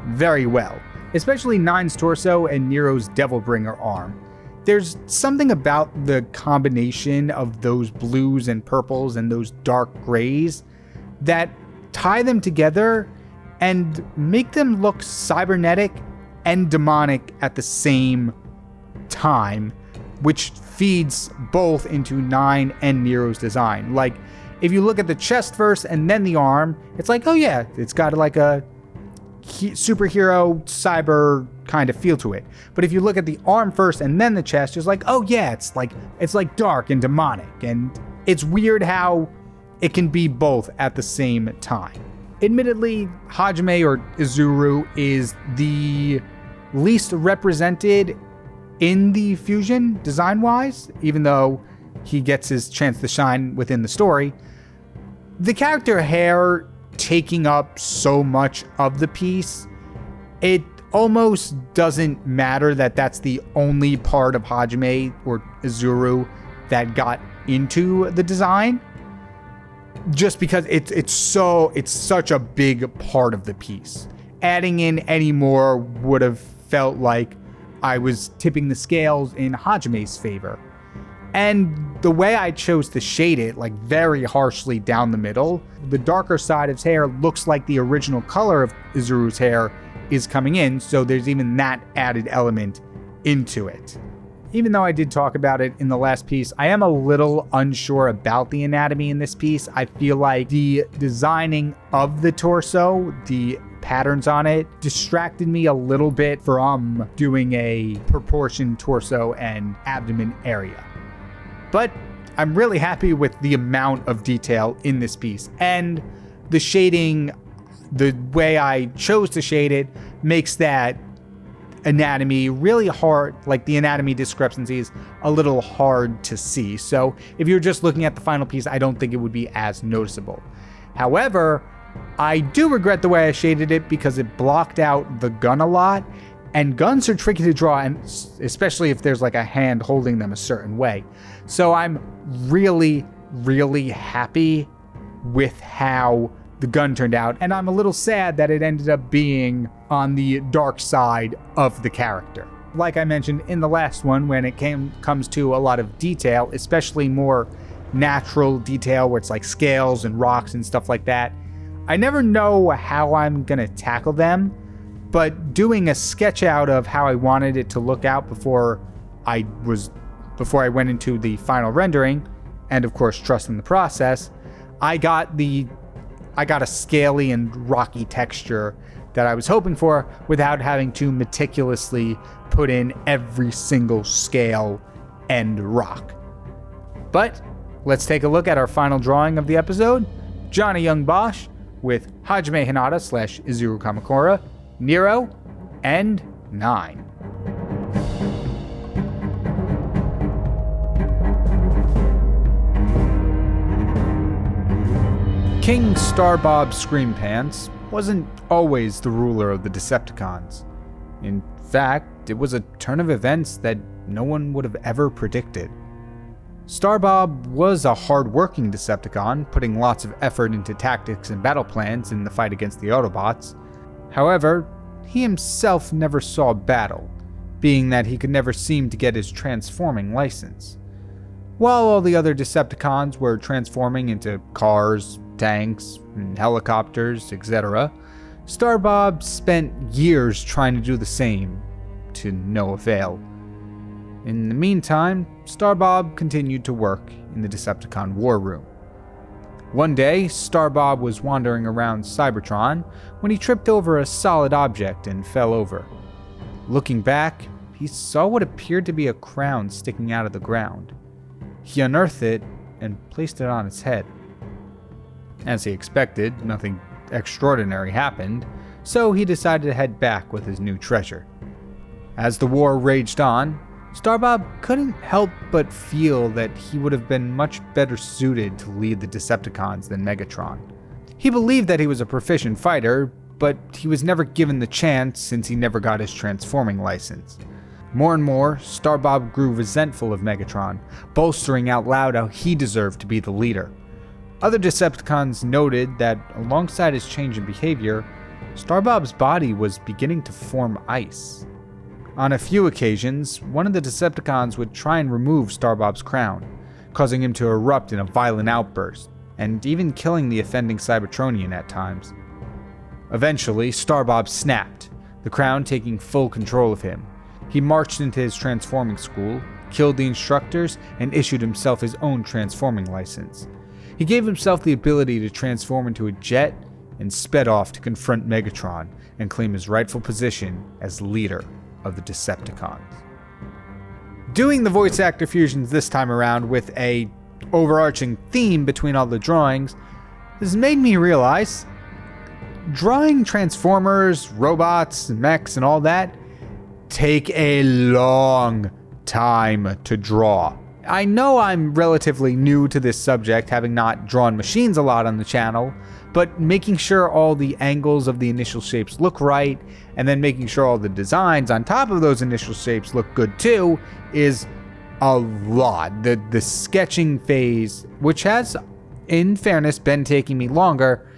A: very well, especially 9's torso and Nero's Devilbringer arm. There's something about the combination of those blues and purples and those dark grays that tie them together and make them look cybernetic and demonic at the same time, which feeds both into 9 and Nero's design. Like, if you look at the chest first and then the arm, it's like, oh yeah, it's got like a superhero cyber kind of feel to it. But if you look at the arm first and then the chest, it's like, oh yeah, it's like dark and demonic. And it's weird how it can be both at the same time. Admittedly, Hajime or Izuru is the least represented in the fusion design-wise, even though he gets his chance to shine within the story. The character hair taking up so much of the piece, it almost doesn't matter that that's the only part of Hajime or Izuru that got into the design, just because it's such a big part of the piece. Adding in any more would have felt like I was tipping the scales in Hajime's favor. And the way I chose to shade it, like very harshly down the middle, the darker side of his hair looks like the original color of Izuru's hair is coming in, so there's even that added element into it. Even though I did talk about it in the last piece, I am a little unsure about the anatomy in this piece. I feel like the designing of the torso, the patterns on it, distracted me a little bit from doing a proportioned torso and abdomen area. But I'm really happy with the amount of detail in this piece, and the shading, the way I chose to shade it, makes that anatomy really hard, like the anatomy discrepancies, a little hard to see. So if you're just looking at the final piece, I don't think it would be as noticeable. However, I do regret the way I shaded it because it blocked out the gun a lot, and guns are tricky to draw, and especially if there's like a hand holding them a certain way. So I'm really, really happy with how the the gun turned out, and I'm a little sad that it ended up being on the dark side of the character. Like I mentioned in the last one, when it comes to a lot of detail, especially more natural detail where it's like scales and rocks and stuff like that, I never know how I'm gonna tackle them, but doing a sketch out of how I wanted it to look out before I went into the final rendering, and of course trusting the process, I got a scaly and rocky texture that I was hoping for without having to meticulously put in every single scale and rock. But let's take a look at our final drawing of the episode. Johnny Young Bosch with Hajime Hinata / Izuru Kamakura, Nero, and 9. King Starbob Screampants wasn't always the ruler of the Decepticons. In fact, it was a turn of events that no one would have ever predicted. Starbob was a hard-working Decepticon, putting lots of effort into tactics and battle plans in the fight against the Autobots. However, he himself never saw battle, being that he could never seem to get his transforming license. While all the other Decepticons were transforming into cars, tanks, and helicopters, etc., Starbob spent years trying to do the same, to no avail. In the meantime, Starbob continued to work in the Decepticon war room. One day, Starbob was wandering around Cybertron when he tripped over a solid object and fell over. Looking back, he saw what appeared to be a crown sticking out of the ground. He unearthed it and placed it on his head. As he expected, nothing extraordinary happened, so he decided to head back with his new treasure. As the war raged on, Starbob couldn't help but feel that he would have been much better suited to lead the Decepticons than Megatron. He believed that he was a proficient fighter, but he was never given the chance since he never got his transforming license. More and more, Starbob grew resentful of Megatron, bolstering out loud how he deserved to be the leader. Other Decepticons noted that alongside his change in behavior, Starbob's body was beginning to form ice. On a few occasions, one of the Decepticons would try and remove Starbob's crown, causing him to erupt in a violent outburst, and even killing the offending Cybertronian at times. Eventually, Starbob snapped, the crown taking full control of him. He marched into his transforming school, killed the instructors, and issued himself his own transforming license. He gave himself the ability to transform into a jet and sped off to confront Megatron and claim his rightful position as leader of the Decepticons. Doing the voice actor fusions this time around with a overarching theme between all the drawings has made me realize drawing Transformers, robots, mechs, and all that take a long time to draw. I know I'm relatively new to this subject, having not drawn machines a lot on the channel, but making sure all the angles of the initial shapes look right, and then making sure all the designs on top of those initial shapes look good too, is a lot. The sketching phase, which has, in fairness, been taking me longer,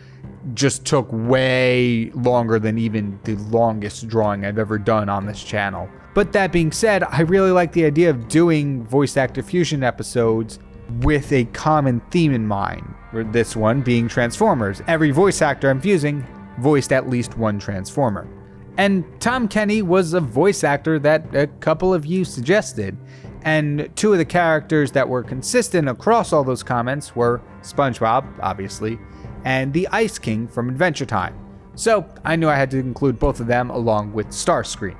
A: just took way longer than even the longest drawing I've ever done on this channel. But that being said, I really like the idea of doing voice actor fusion episodes with a common theme in mind, or this one being Transformers. Every voice actor I'm fusing voiced at least one Transformer. And Tom Kenny was a voice actor that a couple of you suggested, and two of the characters that were consistent across all those comments were SpongeBob, obviously, and the Ice King from Adventure Time. So I knew I had to include both of them along with Starscream.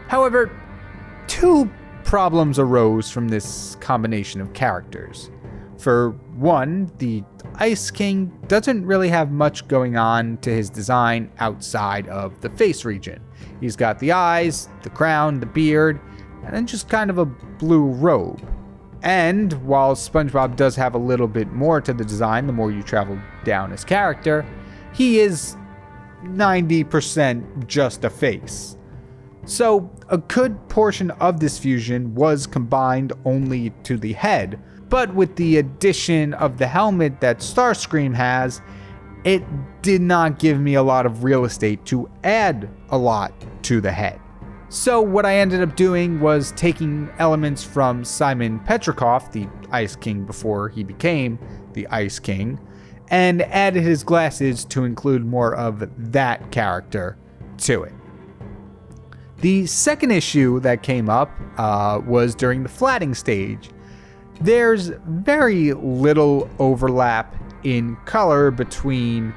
A: However, two problems arose from this combination of characters. For one, the Ice King doesn't really have much going on to his design outside of the face region. He's got the eyes, the crown, the beard, and then just kind of a blue robe. And while SpongeBob does have a little bit more to the design the more you travel down his character, he is 90% just a face. So a good portion of this fusion was combined only to the head, but with the addition of the helmet that Starscream has, it did not give me a lot of real estate to add a lot to the head. So what I ended up doing was taking elements from Simon Petrikov, the Ice King before he became the Ice King, and added his glasses to include more of that character to it. The second issue that came up was during the flatting stage. There's very little overlap in color between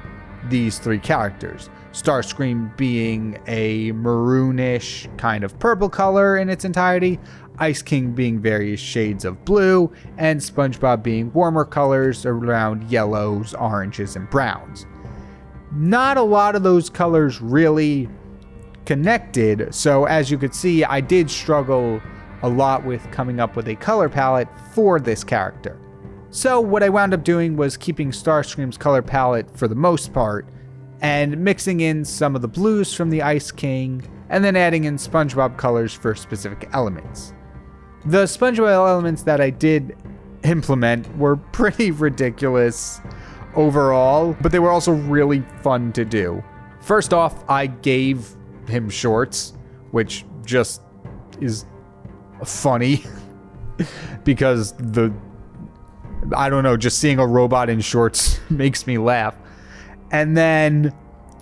A: these three characters. Starscream being a maroonish kind of purple color in its entirety, Ice King being various shades of blue, and SpongeBob being warmer colors around yellows, oranges, and browns. Not a lot of those colors really connected, so as you could see, I did struggle a lot with coming up with a color palette for this character. So what I wound up doing was keeping Starscream's color palette for the most part, and mixing in some of the blues from the Ice King, and then adding in SpongeBob colors for specific elements. The SpongeBob elements that I did implement were pretty ridiculous overall, but they were also really fun to do. First off, I gave him shorts, which just is funny because I don't know, just seeing a robot in shorts makes me laugh. And then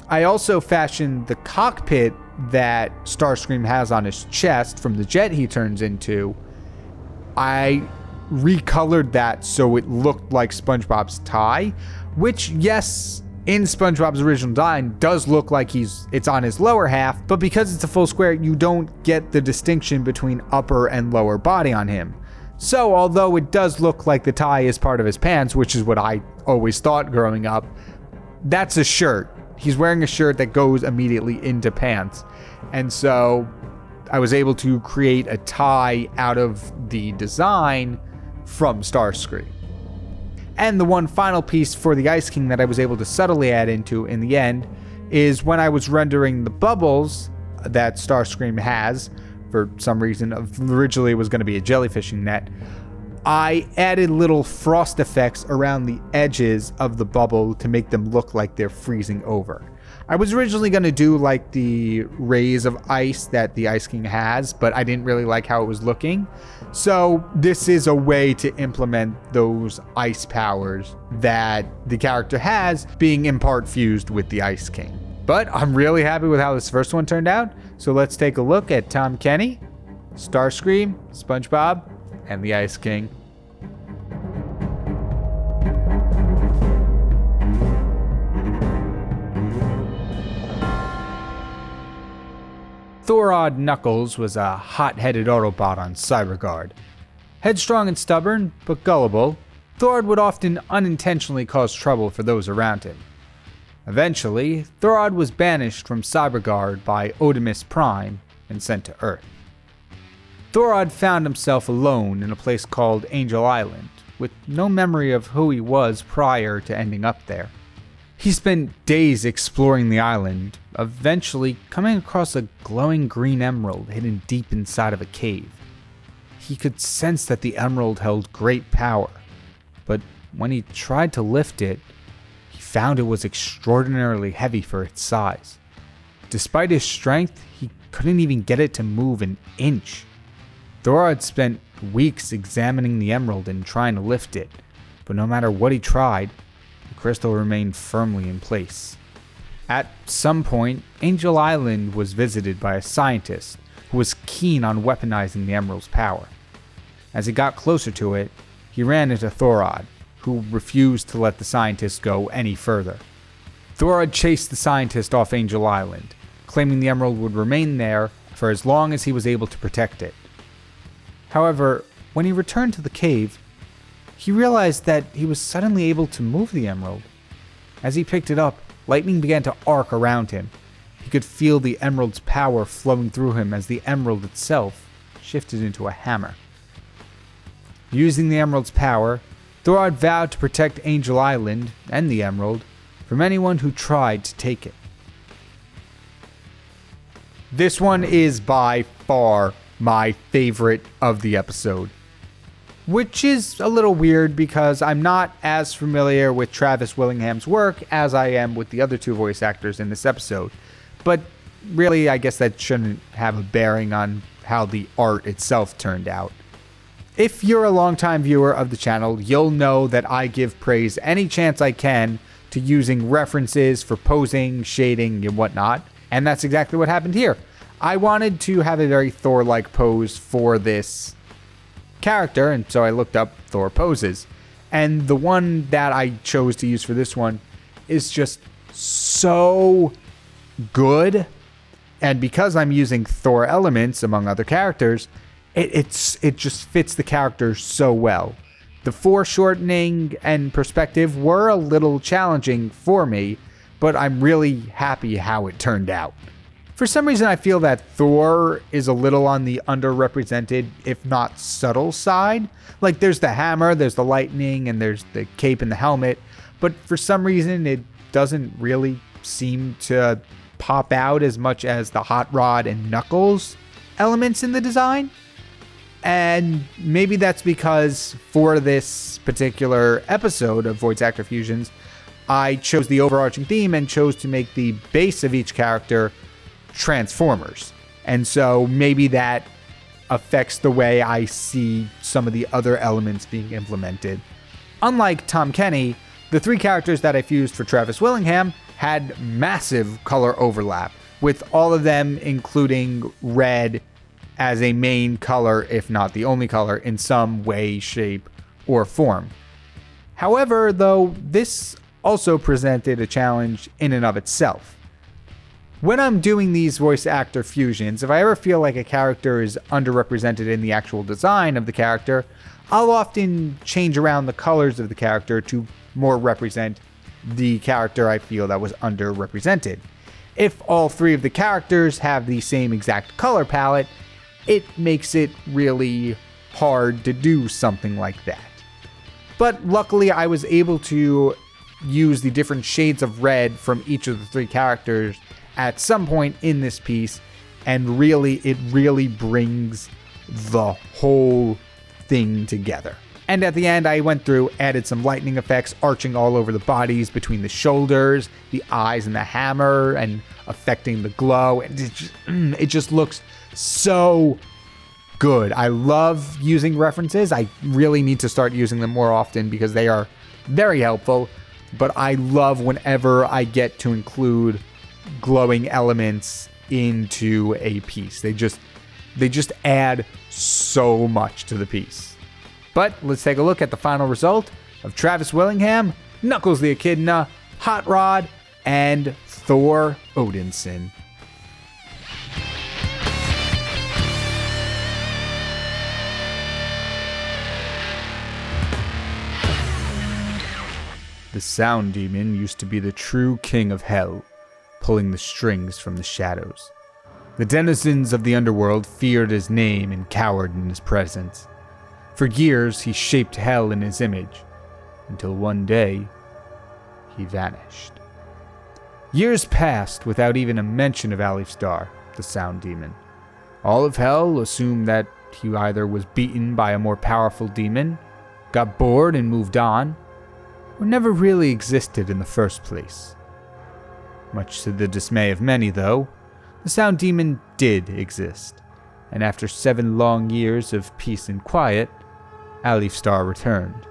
A: I also fashioned the cockpit that Starscream has on his chest from the jet he turns into. I recolored that so it looked like SpongeBob's tie, which, yes, in SpongeBob's original design does look like it's on his lower half, but because it's a full square, you don't get the distinction between upper and lower body on him. So although it does look like the tie is part of his pants, which is what I always thought growing up, that's a shirt. He's wearing a shirt that goes immediately into pants. And so I was able to create a tie out of the design from Starscream. And the one final piece for the Ice King that I was able to subtly add into in the end is when I was rendering the bubbles that Starscream has, for some reason, originally it was going to be a jellyfishing net, I added little frost effects around the edges of the bubble to make them look like they're freezing over. I was originally going to do like the rays of ice that the Ice King has, but I didn't really like how it was looking. So this is a way to implement those ice powers that the character has being in part fused with the Ice King. But I'm really happy with how this first one turned out. So let's take a look at Tom Kenny, Starscream, SpongeBob, and the Ice King. Thorod Knuckles was a hot-headed Autobot on Cyberguard. Headstrong and stubborn, but gullible, Thorod would often unintentionally cause trouble for those around him. Eventually, Thorod was banished from Cyberguard by Odimus Prime and sent to Earth. Thorod found himself alone in a place called Angel Island, with no memory of who he was prior to ending up there. He spent days exploring the island, eventually coming across a glowing green emerald hidden deep inside of a cave. He could sense that the emerald held great power, but when he tried to lift it, he found it was extraordinarily heavy for its size. Despite his strength, he couldn't even get it to move an inch. Thorod spent weeks examining the emerald and trying to lift it, but no matter what he tried, the crystal remained firmly in place. At some point, Angel Island was visited by a scientist who was keen on weaponizing the emerald's power. As he got closer to it, he ran into Thorod, who refused to let the scientist go any further. Thorod chased the scientist off Angel Island, claiming the emerald would remain there for as long as he was able to protect it. However, when he returned to the cave, he realized that he was suddenly able to move the emerald. As he picked it up, lightning began to arc around him. He could feel the emerald's power flowing through him as the emerald itself shifted into a hammer. Using the emerald's power, Thorod vowed to protect Angel Island and the emerald from anyone who tried to take it. This one is by far my favorite of the episode. which is a little weird because I'm not as familiar with Travis Willingham's work as I am with the other two voice actors in this episode. But really, I guess that shouldn't have a bearing on how the art itself turned out. If you're a longtime viewer of the channel, you'll know that I give praise any chance I can to using references for posing, shading, and whatnot, and that's exactly what happened here. I wanted to have a very Thor-like pose for this character, and so I looked up Thor poses. And the one that I chose to use for this one is just so good. And because I'm using Thor elements among other characters, it just fits the character so well. The foreshortening and perspective were a little challenging for me, but I'm really happy how it turned out. For some reason, I feel that Thor is a little on the underrepresented, if not subtle side. Like, there's the hammer, there's the lightning, and there's the cape and the helmet. But for some reason, it doesn't really seem to pop out as much as the hot rod and knuckles elements in the design. And maybe that's because for this particular episode of Voice Actor Fusions, I chose the overarching theme and chose to make the base of each character Transformers. And so maybe that affects the way I see some of the other elements being implemented. Unlike Tom Kenny, the three characters that I fused for Travis Willingham had massive color overlap, with all of them including red as a main color, if not the only color, in some way, shape, or form. However, though, this also presented a challenge in and of itself. When I'm doing these voice actor fusions, if I ever feel like a character is underrepresented in the actual design of the character, I'll often change around the colors of the character to more represent the character I feel that was underrepresented. If all three of the characters have the same exact color palette, it makes it really hard to do something like that. But luckily, I was able to use the different shades of red from each of the three characters at some point in this piece, and it really brings the whole thing together. And at the end, I went through, added some lightning effects, arching all over the bodies between the shoulders, the eyes, and the hammer, and affecting the glow. And it just looks so good. I love using references. I really need to start using them more often because they are very helpful. But I love whenever I get to include glowing elements into a piece. They just add so much to the piece. But let's take a look at the final result of Travis Willingham, Knuckles the Echidna, Hot Rod, and Thor Odinson. The Sound Demon used to be the true king of hell, pulling the strings from the shadows. The denizens of the underworld feared his name and cowered in his presence. For years, he shaped hell in his image, until one day, he vanished. Years passed without even a mention of Alifstar, the Sound Demon. All of hell assumed that he either was beaten by a more powerful demon, got bored and moved on, or never really existed in the first place. Much to the dismay of many, though, the Sound Demon did exist, and after 7 long years of peace and quiet, Alifstar returned.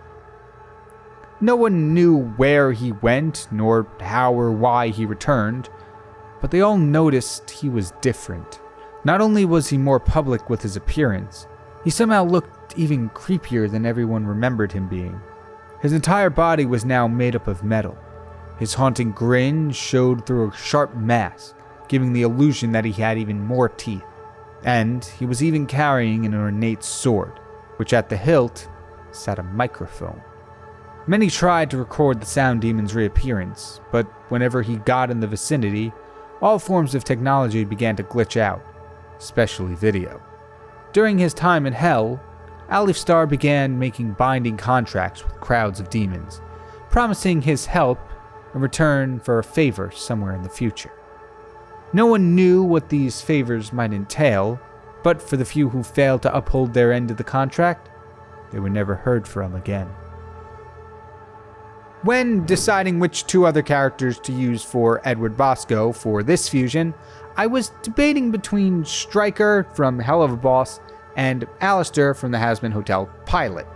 A: No one knew where he went, nor how or why he returned, but they all noticed he was different. Not only was he more public with his appearance, he somehow looked even creepier than everyone remembered him being. His entire body was now made up of metal. His haunting grin showed through a sharp mask, giving the illusion that he had even more teeth. And he was even carrying an ornate sword, which at the hilt sat a microphone. Many tried to record the Sound Demon's reappearance, but whenever he got in the vicinity, all forms of technology began to glitch out, especially video. During his time in Hell, Alifstar began making binding contracts with crowds of demons, promising his help in return for a favor somewhere in the future. No one knew what these favors might entail, but for the few who failed to uphold their end of the contract, they were never heard from again. When deciding which 2 other characters to use for Edward Bosco for this fusion, I was debating between Stryker from Hell of a Boss and Alistair from the Hazbin Hotel pilot.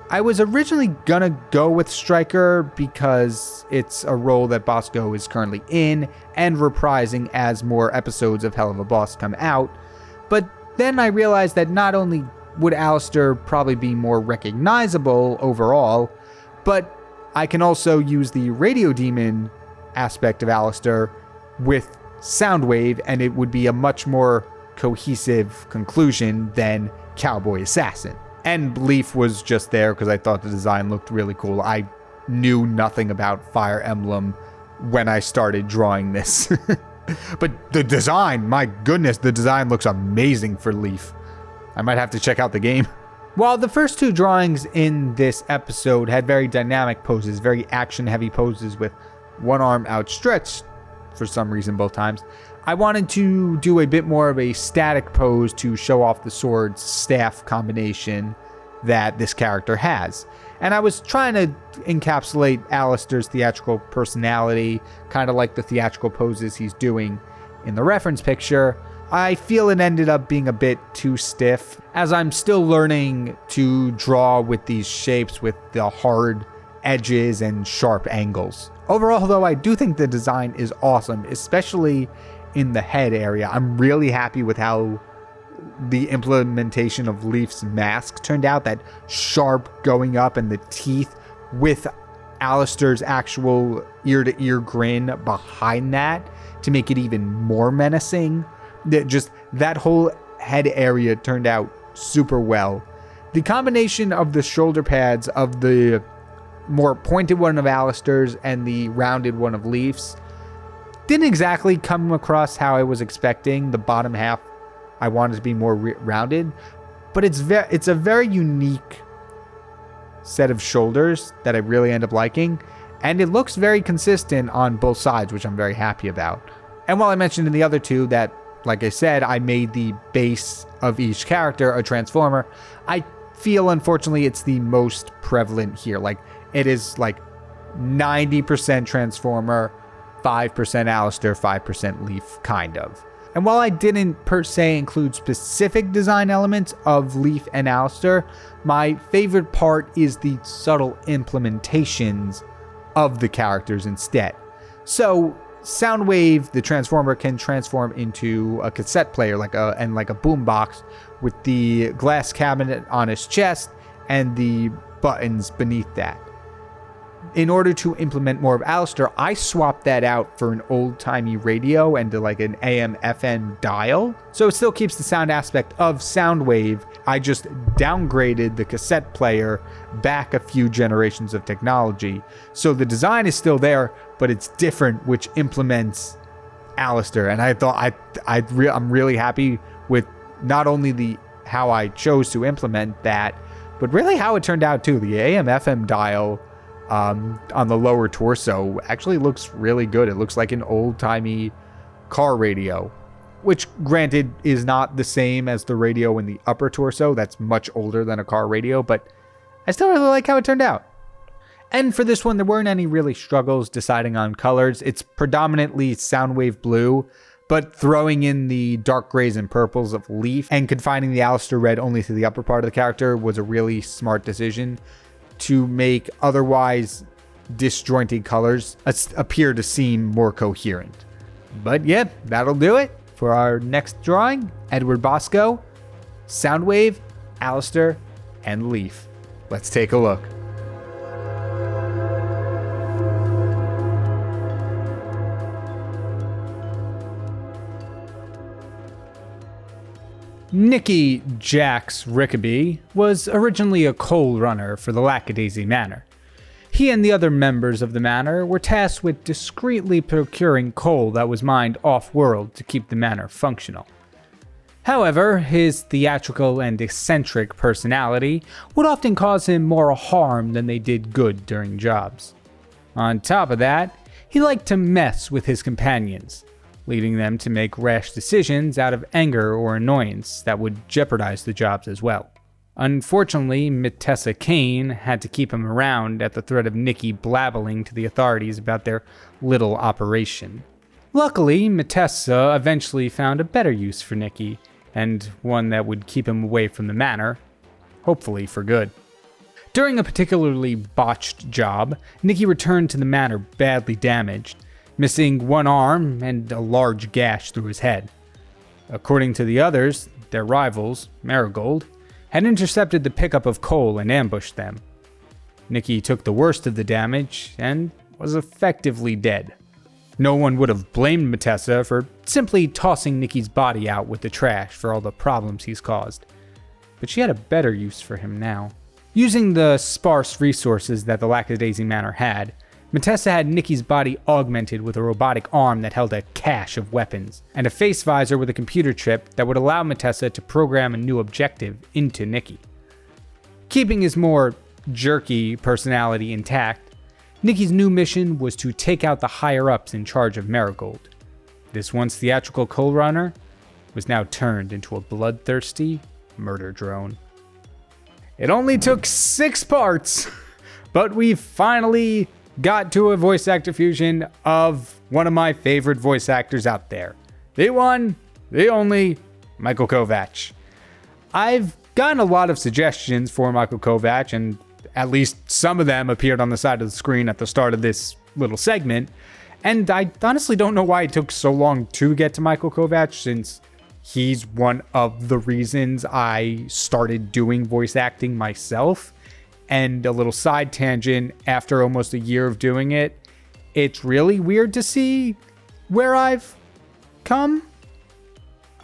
A: I was originally gonna go with Stryker because it's a role that Bosco is currently in and reprising as more episodes of Hell of a Boss come out, but then I realized that not only would Alistair probably be more recognizable overall, but I can also use the Radio Demon aspect of Alistair with Soundwave, and it would be a much more cohesive conclusion than Cowboy Assassin. And Leaf was just there because I thought the design looked really cool. I knew nothing about Fire Emblem when I started drawing this. But the design, my goodness, the design looks amazing for Leaf. I might have to check out the game. While the first 2 drawings in this episode had very dynamic poses, very action-heavy poses with one arm outstretched for some reason both times, I wanted to do a bit more of a static pose to show off the sword-staff combination that this character has. And I was trying to encapsulate Alistair's theatrical personality, kind of like the theatrical poses he's doing in the reference picture. I feel it ended up being a bit too stiff, as I'm still learning to draw with these shapes with the hard edges and sharp angles. Overall, though, I do think the design is awesome, especially in the head area. I'm really happy with how the implementation of Leaf's mask turned out, that sharp going up and the teeth with Alistair's actual ear-to-ear grin behind that to make it even more menacing. That whole head area turned out super well. The combination of the shoulder pads of the more pointed one of Alistair's and the rounded one of Leaf's didn't exactly come across how I was expecting. The bottom half I wanted to be more rounded, but it's a very unique set of shoulders that I really end up liking, and it looks very consistent on both sides, which I'm very happy about. And while I mentioned in the other 2 that, like I said, I made the base of each character a transformer, I feel unfortunately it's the most prevalent here. Like, it is like 90% transformer, 5% Alistair, 5% Leaf, kind of. And while I didn't per se include specific design elements of Leaf and Alistair, my favorite part is the subtle implementations of the characters instead. So Soundwave, the transformer, can transform into a cassette player like a boombox with the glass cabinet on his chest and the buttons beneath that. In order to implement more of Alistair, I swapped that out for an old-timey radio and like an AM/FM dial. So it still keeps the sound aspect of Soundwave. I just downgraded the cassette player back a few generations of technology. So the design is still there, but it's different, which implements Alistair. And I thought I'm really happy with not only how I chose to implement that, but really how it turned out too. The AM/FM dial on the lower torso actually looks really good. It looks like an old-timey car radio, which granted is not the same as the radio in the upper torso. That's much older than a car radio, but I still really like how it turned out. And for this one, there weren't any really struggles deciding on colors. It's predominantly Soundwave blue, but throwing in the dark grays and purples of Leaf and confining the Alistair red only to the upper part of the character was a really smart decision to make otherwise disjointed colors appear to seem more coherent. But yeah, that'll do it for our next drawing. Edward Bosco, Soundwave, Alistair, and Leaf. Let's take a look. Nicky Jax Rickaby was originally a coal runner for the Lackadaisy Manor. He and the other members of the manor were tasked with discreetly procuring coal that was mined off-world to keep the manor functional. However, his theatrical and eccentric personality would often cause him more harm than they did good during jobs. On top of that, he liked to mess with his companions, leading them to make rash decisions out of anger or annoyance that would jeopardize the jobs as well.
E: Unfortunately, Mutessa Kane had to keep him around at the threat of Nikki blabbling to the authorities about their little operation. Luckily, Mutessa eventually found a better use for Nikki, and one that would keep him away from the manor, hopefully for good. During a particularly botched job, Nikki returned to the manor badly damaged, missing one arm and a large gash through his head. According to the others, their rivals, Marigold, had intercepted the pickup of coal and ambushed them. Nikki took the worst of the damage and was effectively dead. No one would have blamed Mutessa for simply tossing Nikki's body out with the trash for all the problems he's caused. But she had a better use for him now. Using the sparse resources that the Lackadaisy Manor had, Mutessa had Nikki's body augmented with a robotic arm that held a cache of weapons, and a face visor with a computer chip that would allow Mutessa to program a new objective into Nikki. Keeping his more jerky personality intact, Nikki's new mission was to take out the higher-ups in charge of Marigold. This once theatrical coal runner was now turned into a bloodthirsty murder drone. It only took 6 parts, but we finally got to a voice actor fusion of one of my favorite voice actors out there. The one, the only, Michael Kovacs. I've gotten a lot of suggestions for Michael Kovacs, and at least some of them appeared on the side of the screen at the start of this little segment. And I honestly don't know why it took so long to get to Michael Kovacs, since he's one of the reasons I started doing voice acting myself. And a little side tangent, after almost a year of doing it, it's really weird to see where I've come.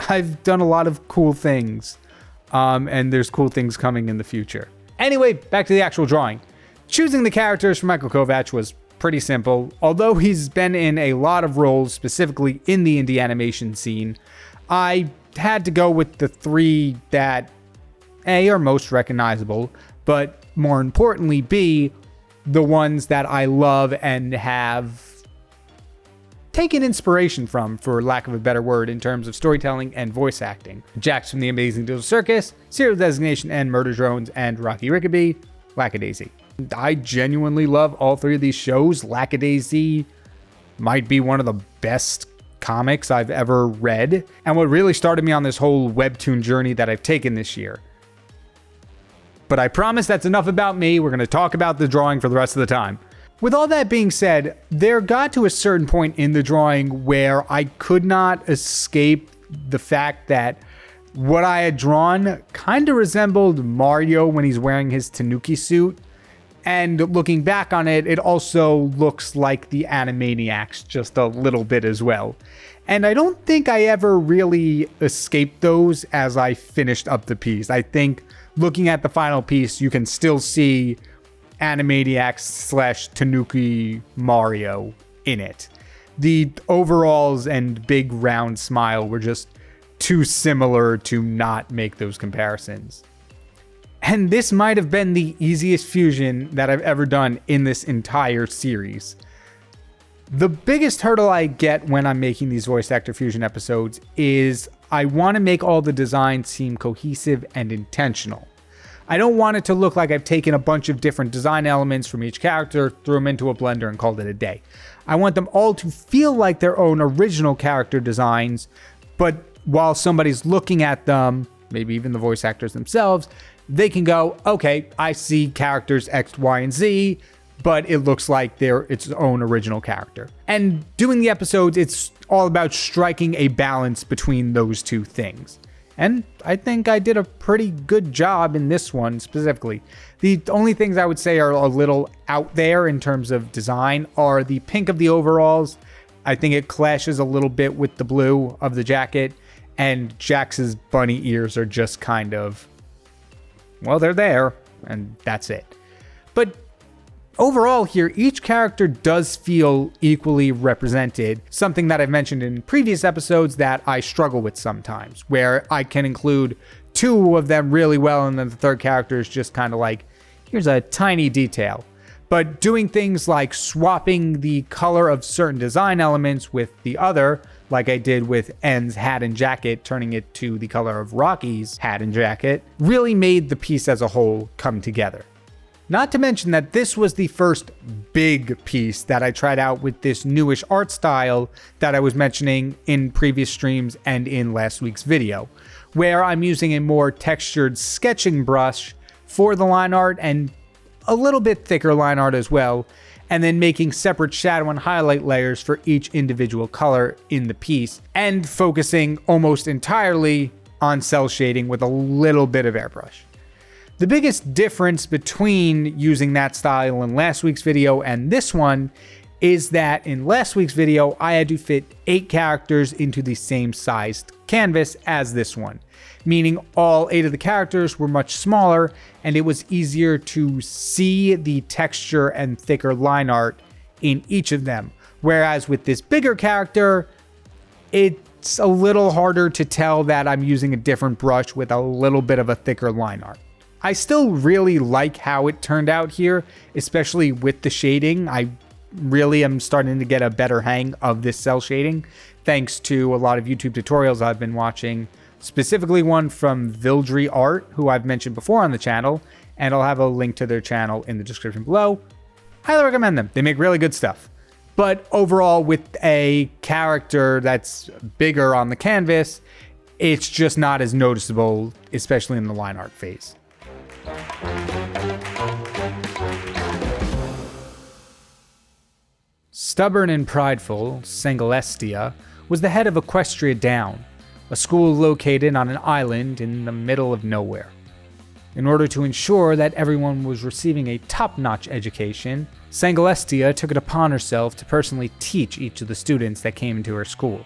E: I've done a lot of cool things, and there's cool things coming in the future. Anyway, back to the actual drawing. Choosing the characters for Michael Kovacs was pretty simple. Although he's been in a lot of roles, specifically in the indie animation scene, I had to go with the 3 that A, are most recognizable, but more importantly, B, the ones that I love and have taken inspiration from, for lack of a better word, in terms of storytelling and voice acting. Jax from The Amazing Digital Circus, Serial Designation and Murder Drones, and Rocky Rickaby, Lackadaisy. I genuinely love all 3 of these shows. Lackadaisy might be one of the best comics I've ever read, and what really started me on this whole webtoon journey that I've taken this year. But I promise that's enough about me. We're going to talk about the drawing for the rest of the time. With all that being said, there got to a certain point in the drawing where I could not escape the fact that what I had drawn kind of resembled Mario when he's wearing his Tanuki suit. And looking back on it, it also looks like the Animaniacs just a little bit as well. And I don't think I ever really escaped those as I finished up the piece. I think looking at the final piece, you can still see Animaniacs / Tanuki Mario in it. The overalls and big round smile were just too similar to not make those comparisons. And this might have been the easiest fusion that I've ever done in this entire series. The biggest hurdle I get when I'm making these voice actor fusion episodes is I want to make all the designs seem cohesive and intentional. I don't want it to look like I've taken a bunch of different design elements from each character, threw them into a blender, and called it a day. I want them all to feel like their own original character designs, but while somebody's looking at them, maybe even the voice actors themselves, they can go, okay, I see characters X, Y, and Z, but it looks like they're its own original character. And doing the episodes, it's all about striking a balance between those two things. And I think I did a pretty good job in this one specifically. The only things I would say are a little out there in terms of design are the pink of the overalls. I think it clashes a little bit with the blue of the jacket, and Jax's bunny ears are just kind of, well, they're there, and that's it. But overall here, each character does feel equally represented, something that I've mentioned in previous episodes that I struggle with sometimes, where I can include 2 of them really well, and then the third character is just kind of like, here's a tiny detail. But doing things like swapping the color of certain design elements with the other, like I did with N's hat and jacket, turning it to the color of Rocky's hat and jacket, really made the piece as a whole come together. Not to mention that this was the first big piece that I tried out with this newish art style that I was mentioning in previous streams and in last week's video, where I'm using a more textured sketching brush for the line art and a little bit thicker line art as well, and then making separate shadow and highlight layers for each individual color in the piece, and focusing almost entirely on cell shading with a little bit of airbrush. The biggest difference between using that style in last week's video and this one is that in last week's video, I had to fit 8 characters into the same sized canvas as this one, meaning all 8 of the characters were much smaller and it was easier to see the texture and thicker line art in each of them. Whereas with this bigger character, it's a little harder to tell that I'm using a different brush with a little bit of a thicker line art. I still really like how it turned out here, especially with the shading. I really am starting to get a better hang of this cell shading, thanks to a lot of YouTube tutorials I've been watching, specifically one from Vildry Art, who I've mentioned before on the channel, and I'll have a link to their channel in the description below. Highly recommend them. They make really good stuff. But overall, with a character that's bigger on the canvas, it's just not as noticeable, especially in the line art phase. Stubborn and prideful, Sangalestia was the head of Equestria Down, a school located on an island in the middle of nowhere. In order to ensure that everyone was receiving a top-notch education, Sangalestia took it upon herself to personally teach each of the students that came into her school,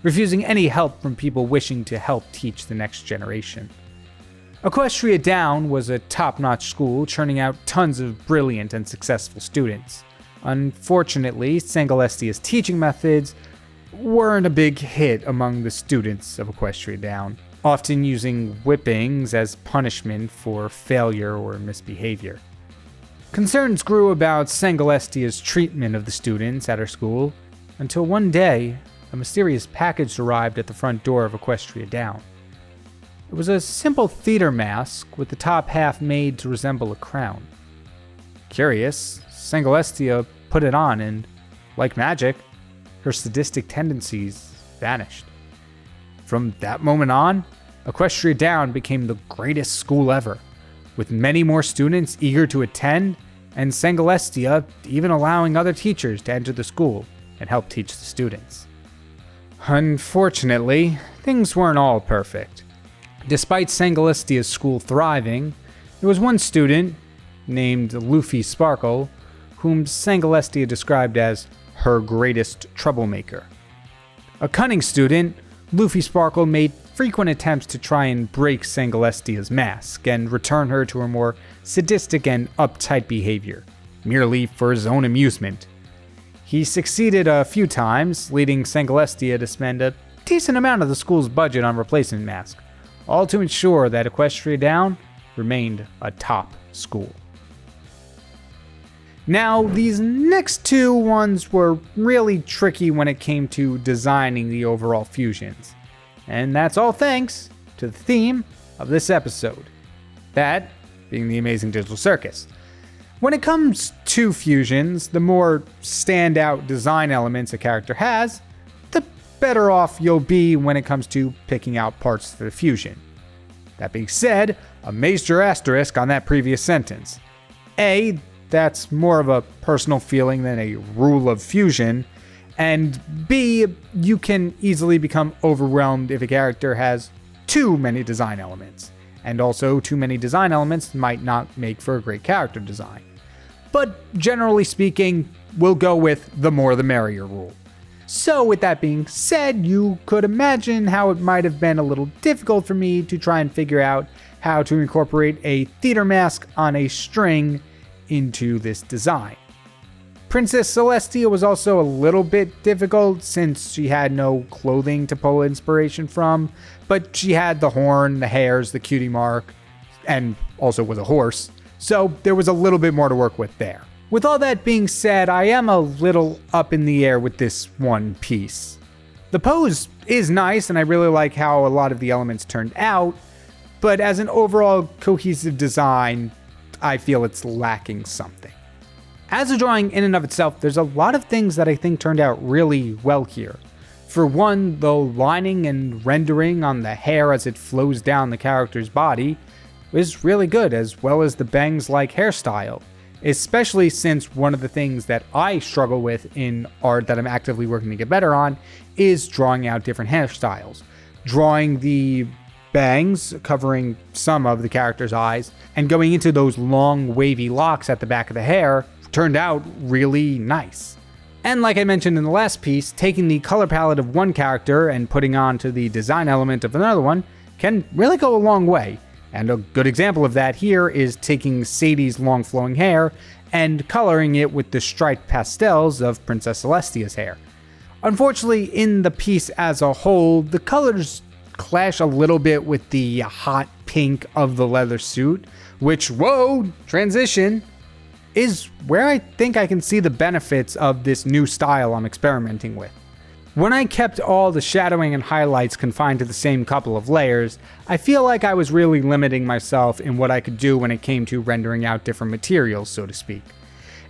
E: refusing any help from people wishing to help teach the next generation. Equestria Down was a top-notch school churning out tons of brilliant and successful students. Unfortunately, Sangalestia's teaching methods weren't a big hit among the students of Equestria Down, often using whippings as punishment for failure or misbehavior. Concerns grew about Sangalestia's treatment of the students at her school, until one day, a mysterious package arrived at the front door of Equestria Down. It was a simple theater mask with the top half made to resemble a crown. Curious, Sangalestia put it on and, like magic, her sadistic tendencies vanished. From that moment on, Equestria Down became the greatest school ever, with many more students eager to attend, and Sangalestia even allowing other teachers to enter the school and help teach the students. Unfortunately, things weren't all perfect. Despite Sangalestia's school thriving, there was one student, named Luffy Sparkle, whom Sangalestia described as her greatest troublemaker. A cunning student, Luffy Sparkle made frequent attempts to try and break Sangalestia's mask and return her to her more sadistic and uptight behavior, merely for his own amusement. He succeeded a few times, leading Sangalestia to spend a decent amount of the school's budget on replacement masks, all to ensure that Equestria Down remained a top school. Now, these next two ones were really tricky when it came to designing the overall fusions. And that's all thanks to the theme of this episode. That being the Amazing Digital Circus. When it comes to fusions, the more standout design elements a character has, the better off you'll be when it comes to picking out parts for the fusion. That being said, a major asterisk on that previous sentence. A, that's more of a personal feeling than a rule of fusion, and B, you can easily become overwhelmed if a character has too many design elements, and also too many design elements might not make for a great character design. But generally speaking, we'll go with the more the merrier rule. So with that being said, you could imagine how it might have been a little difficult for me to try and figure out how to incorporate a theater mask on a string into this design. Princess Celestia was also a little bit difficult since she had no clothing to pull inspiration from, but she had the horn, the hairs, the cutie mark, and also was a horse, so there was a little bit more to work with there. With all that being said, I am a little up in the air with this one piece. The pose is nice, and I really like how a lot of the elements turned out, but as an overall cohesive design, I feel it's lacking something. As a drawing in and of itself, there's a lot of things that I think turned out really well here. For one, the lining and rendering on the hair as it flows down the character's body is really good, as well as the bangs-like hairstyle, especially since one of the things that I struggle with in art that I'm actively working to get better on is drawing out different hairstyles. Drawing the bangs covering some of the character's eyes and going into those long wavy locks at the back of the hair turned out really nice. And like I mentioned in the last piece, taking the color palette of one character and putting onto the design element of another one can really go a long way. And a good example of that here is taking Sadie's long flowing hair and coloring it with the striped pastels of Princess Celestia's hair. Unfortunately, in the piece as a whole, the colors clash a little bit with the hot pink of the leather suit, which, whoa, transition, is where I think I can see the benefits of this new style I'm experimenting with. When I kept all the shadowing and highlights confined to the same couple of layers, I feel like I was really limiting myself in what I could do when it came to rendering out different materials, so to speak.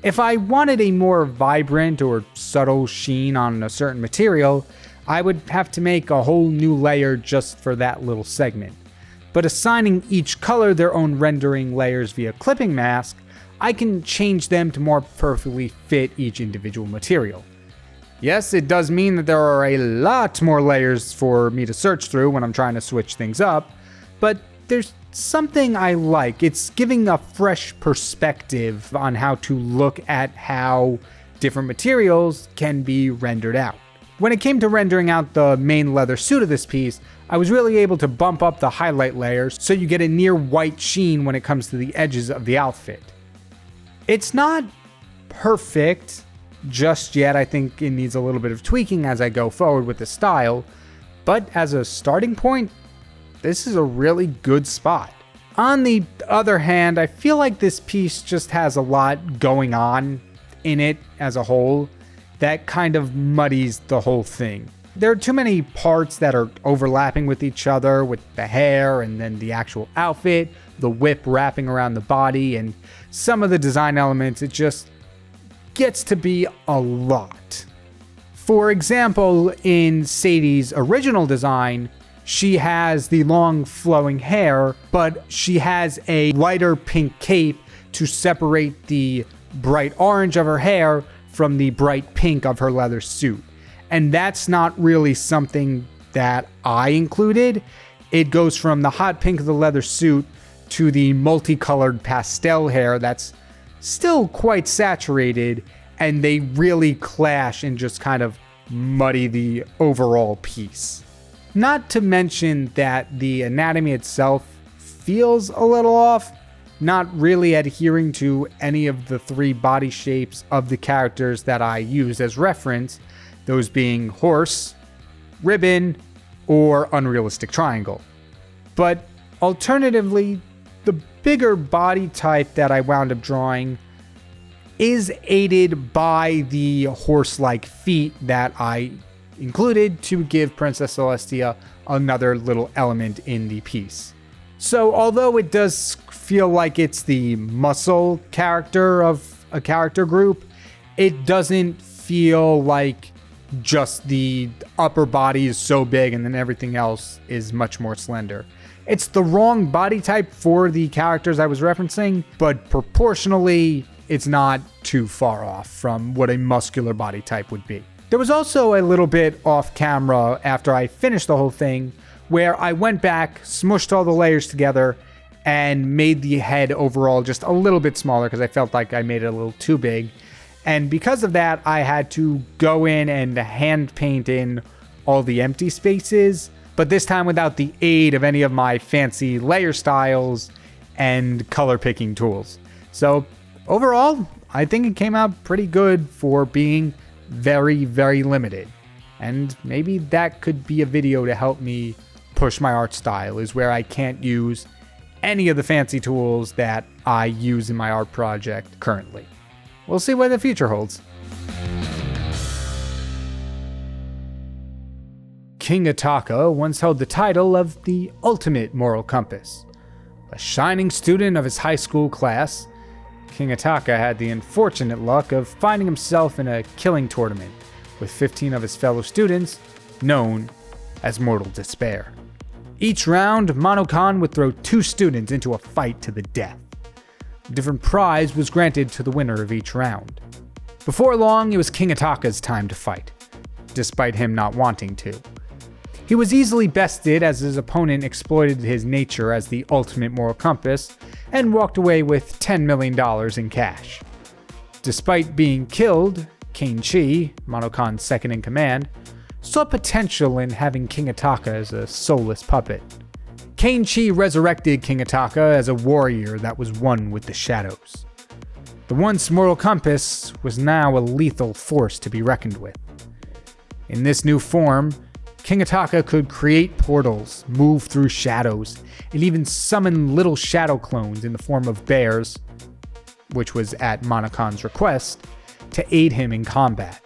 E: If I wanted a more vibrant or subtle sheen on a certain material, I would have to make a whole new layer just for that little segment. But assigning each color their own rendering layers via clipping mask, I can change them to more perfectly fit each individual material. Yes, it does mean that there are a lot more layers for me to search through when I'm trying to switch things up, but there's something I like. It's giving a fresh perspective on how to look at how different materials can be rendered out. When it came to rendering out the main leather suit of this piece, I was really able to bump up the highlight layers so you get a near white sheen when it comes to the edges of the outfit. It's not perfect just yet. I think it needs a little bit of tweaking as I go forward with the style, but as a starting point, this is a really good spot. On the other hand, I feel like this piece just has a lot going on in it as a whole that kind of muddies the whole thing. There are too many parts that are overlapping with each other, with the hair and then the actual outfit, the whip wrapping around the body, and some of the design elements. It just gets to be a lot. For example, in Sadie's original design, she has the long flowing hair, but she has a lighter pink cape to separate the bright orange of her hair from the bright pink of her leather suit. And that's not really something that I included. It goes from the hot pink of the leather suit to the multicolored pastel hair that's still quite saturated, and they really clash and just kind of muddy the overall piece. Not to mention that the anatomy itself feels a little off, not really adhering to any of the three body shapes of the characters that I use as reference, those being horse, ribbon, or unrealistic triangle. But alternatively, the bigger body type that I wound up drawing is aided by the horse-like feet that I included to give Princess Celestia another little element in the piece. So although it does feel like it's the muscle character of a character group, it doesn't feel like just the upper body is so big and then everything else is much more slender. It's the wrong body type for the characters I was referencing, but proportionally, it's not too far off from what a muscular body type would be. There was also a little bit off camera after I finished the whole thing where I went back, smushed all the layers together, and made the head overall just a little bit smaller because I felt like I made it a little too big. And because of that, I had to go in and hand paint in all the empty spaces, but this time without the aid of any of my fancy layer styles and color picking tools. So overall, I think it came out pretty good for being very, very limited. And maybe that could be a video to help me push my art style, is where I can't use any of the fancy tools that I use in my art project currently. We'll see what the future holds. King Ataka once held the title of the ultimate moral compass. A shining student of his high school class, King Ataka had the unfortunate luck of finding himself in a killing tournament with 15 of his fellow students, known as Mortal Despair. Each round, Monokan would throw 2 students into a fight to the death. A different prize was granted to the winner of each round. Before long, it was King Ataka's time to fight, despite him not wanting to. He was easily bested as his opponent exploited his nature as the ultimate moral compass and walked away with $10 million in cash. Despite being killed, Kane-Chi, Monokan's second in command, saw potential in having King Ataka as a soulless puppet. Kane-Chi resurrected King Ataka as a warrior that was one with the shadows. The once moral compass was now a lethal force to be reckoned with. In this new form, King Ataka could create portals, move through shadows, and even summon little shadow clones in the form of bears, which was at Monokan's request, to aid him in combat.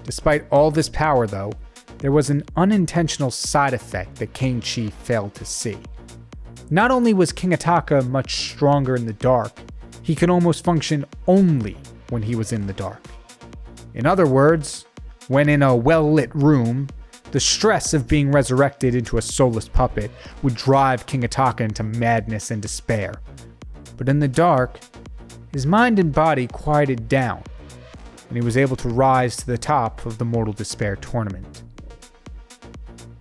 E: Despite all this power, though, there was an unintentional side effect that Kane-Chi failed to see. Not only was King Ataka much stronger in the dark, he could almost function only when he was in the dark. In other words, when in a well-lit room, the stress of being resurrected into a soulless puppet would drive King Ataka into madness and despair. But in the dark, his mind and body quieted down, and he was able to rise to the top of the Mortal Despair tournament.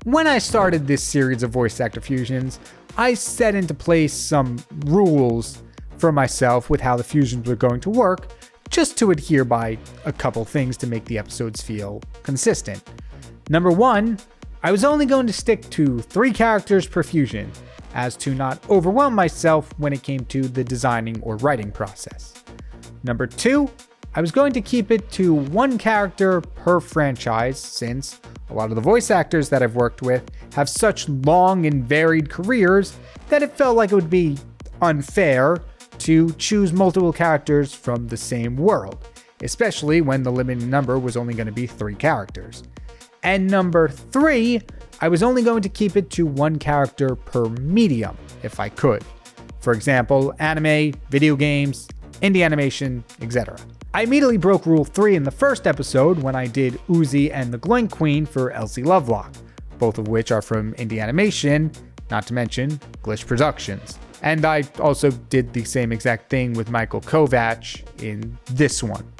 E: When I started this series of voice actor fusions, I set into place some rules for myself with how the fusions were going to work, just to adhere by a couple things to make the episodes feel consistent. Number 1, I was only going to stick to 3 characters per fusion, as to not overwhelm myself when it came to the designing or writing process. Number 2, I was going to keep it to 1 character per franchise, since a lot of the voice actors that I've worked with have such long and varied careers that it felt like it would be unfair to choose multiple characters from the same world, especially when the limited number was only going to be 3 characters. And number 3, I was only going to keep it to 1 character per medium, if I could. For example, anime, video games, indie animation, etc. I immediately broke Rule 3 in the first episode when I did Uzi and the Gloin Queen for Elsie Lovelock, both of which are from indie animation, not to mention Glitch Productions. And I also did the same exact thing with Michael Kovac in this one.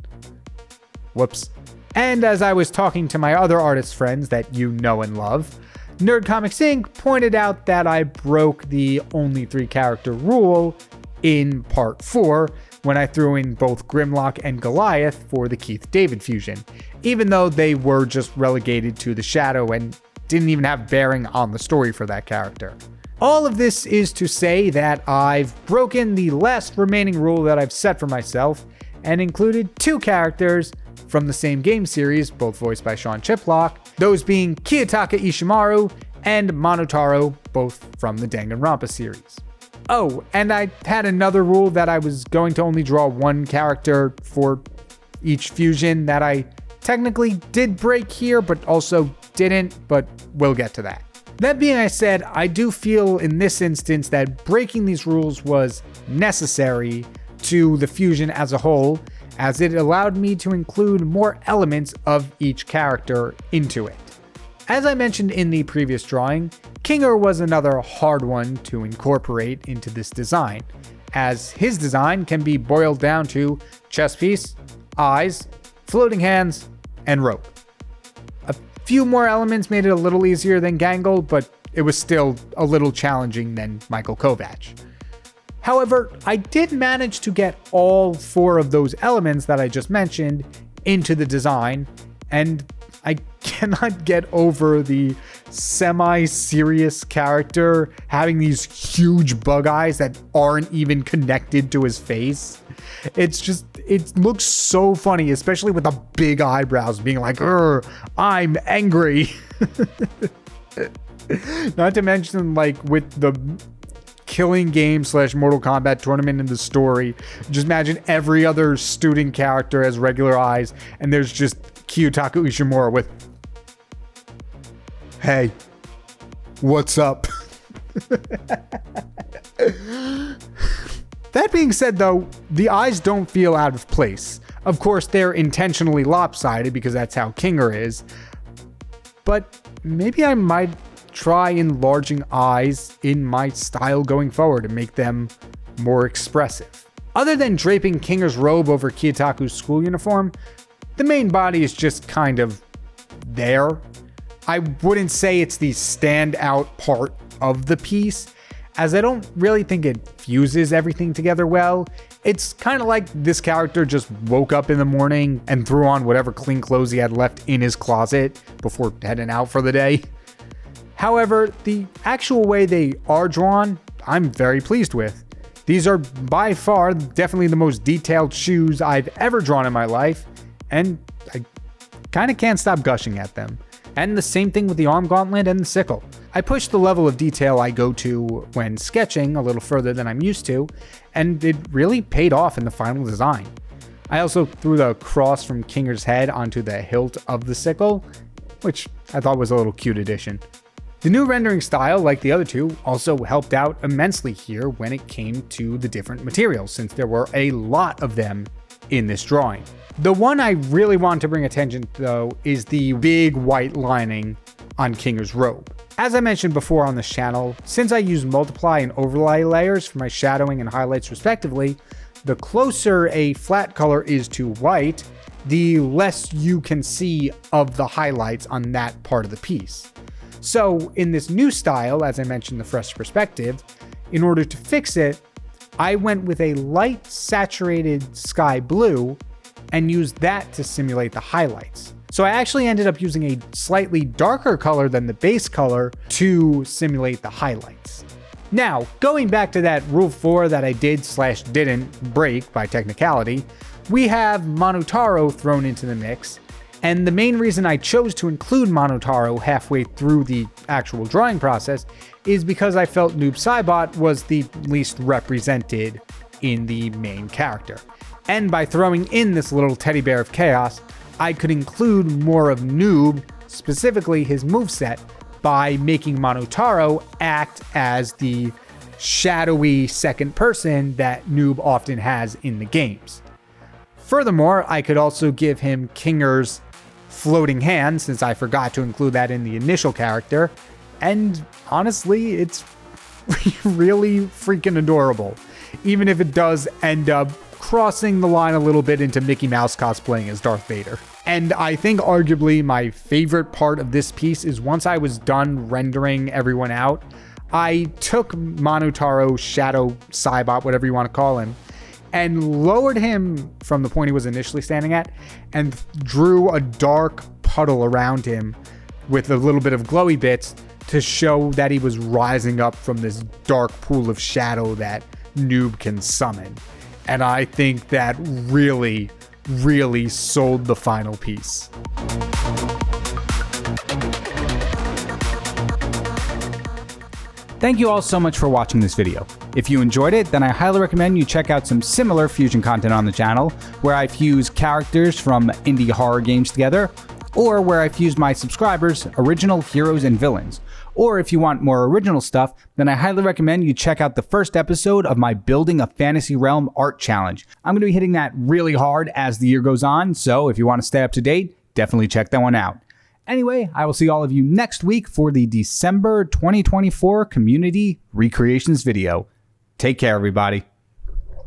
E: Whoops. And as I was talking to my other artist friends that you know and love, Nerd Comics Inc. pointed out that I broke the only 3 character rule in part 4 when I threw in both Grimlock and Goliath for the Keith David fusion, even though they were just relegated to the shadow and didn't even have bearing on the story for that character. All of this is to say that I've broken the last remaining rule that I've set for myself and included 2 characters from the same game series, both voiced by Sean Chiplock, those being Kiyotaka Ishimaru and Monotaro, both from the Danganronpa series. Oh, and I had another rule that I was going to only draw 1 character for each fusion that I technically did break here, but also didn't, but we'll get to that. That being said, I do feel in this instance that breaking these rules was necessary to the fusion as a whole, as it allowed me to include more elements of each character into it. As I mentioned in the previous drawing, Kinger was another hard one to incorporate into this design, as his design can be boiled down to chest piece, eyes, floating hands, and rope. A few more elements made it a little easier than Gangle, but it was still a little challenging than Michael Kovac. However, I did manage to get all 4 of those elements that I just mentioned into the design, and I cannot get over the semi-serious character having these huge bug eyes that aren't even connected to his face. It looks so funny, especially with the big eyebrows being like, I'm angry. Not to mention, like, with the killing game / Mortal Kombat tournament in the story, just imagine every other student character has regular eyes, and there's just Kiyotaka Ishimura with
A: Hey, what's up? That being said, though, the eyes don't feel out of place. Of course, they're intentionally lopsided because that's how Kinger is. But maybe I might try enlarging eyes in my style going forward to make them more expressive. Other than draping Kinger's robe over Kiyotaka's school uniform, the main body is just kind of there. I wouldn't say it's the standout part of the piece, as I don't really think it fuses everything together well. It's kind of like this character just woke up in the morning and threw on whatever clean clothes he had left in his closet before heading out for the day. However, the actual way they are drawn, I'm very pleased with. These are by far definitely the most detailed shoes I've ever drawn in my life, and I kind of can't stop gushing at them. And the same thing with the arm gauntlet and the sickle. I pushed the level of detail I go to when sketching a little further than I'm used to, and it really paid off in the final design. I also threw the cross from Kinger's head onto the hilt of the sickle, which I thought was a little cute addition. The new rendering style, like the other two, also helped out immensely here when it came to the different materials, since there were a lot of them in this drawing. The one I really want to bring attention to, though, is the big white lining on Kinger's robe. As I mentioned before on this channel, since I use multiply and overlay layers for my shadowing and highlights respectively, the closer a flat color is to white, the less you can see of the highlights on that part of the piece. So in this new style, as I mentioned, the fresh perspective, in order to fix it, I went with a light saturated sky blue and used that to simulate the highlights. So I actually ended up using a slightly darker color than the base color to simulate the highlights. Now, going back to that rule 4 that I did/didn't break by technicality, we have Monotaro thrown into the mix, and the main reason I chose to include Monotaro halfway through the actual drawing process is because I felt Noob Saibot was the least represented in the main character. And by throwing in this little teddy bear of chaos, I could include more of Noob, specifically his moveset, by making Monotaro act as the shadowy second person that Noob often has in the games. Furthermore, I could also give him Kinger's floating hand, since I forgot to include that in the initial character, and honestly, it's really freaking adorable, even if it does end up crossing the line a little bit into Mickey Mouse cosplaying as Darth Vader. And I think arguably my favorite part of this piece is once I was done rendering everyone out, I took Monotaro's Shadow Saibot, whatever you want to call him, and lowered him from the point he was initially standing at and drew a dark puddle around him with a little bit of glowy bits to show that he was rising up from this dark pool of shadow that Noob can summon. And I think that really, really sold the final piece. Thank you all so much for watching this video. If you enjoyed it, then I highly recommend you check out some similar fusion content on the channel, where I fuse characters from indie horror games together, or where I fused my subscribers' original heroes and villains. Or if you want more original stuff, then I highly recommend you check out the first episode of my Building a Fantasy Realm art challenge. I'm going to be hitting that really hard as the year goes on, so if you want to stay up to date, definitely check that one out. Anyway, I will see all of you next week for the December 2024 Community Recreations video. Take care, everybody.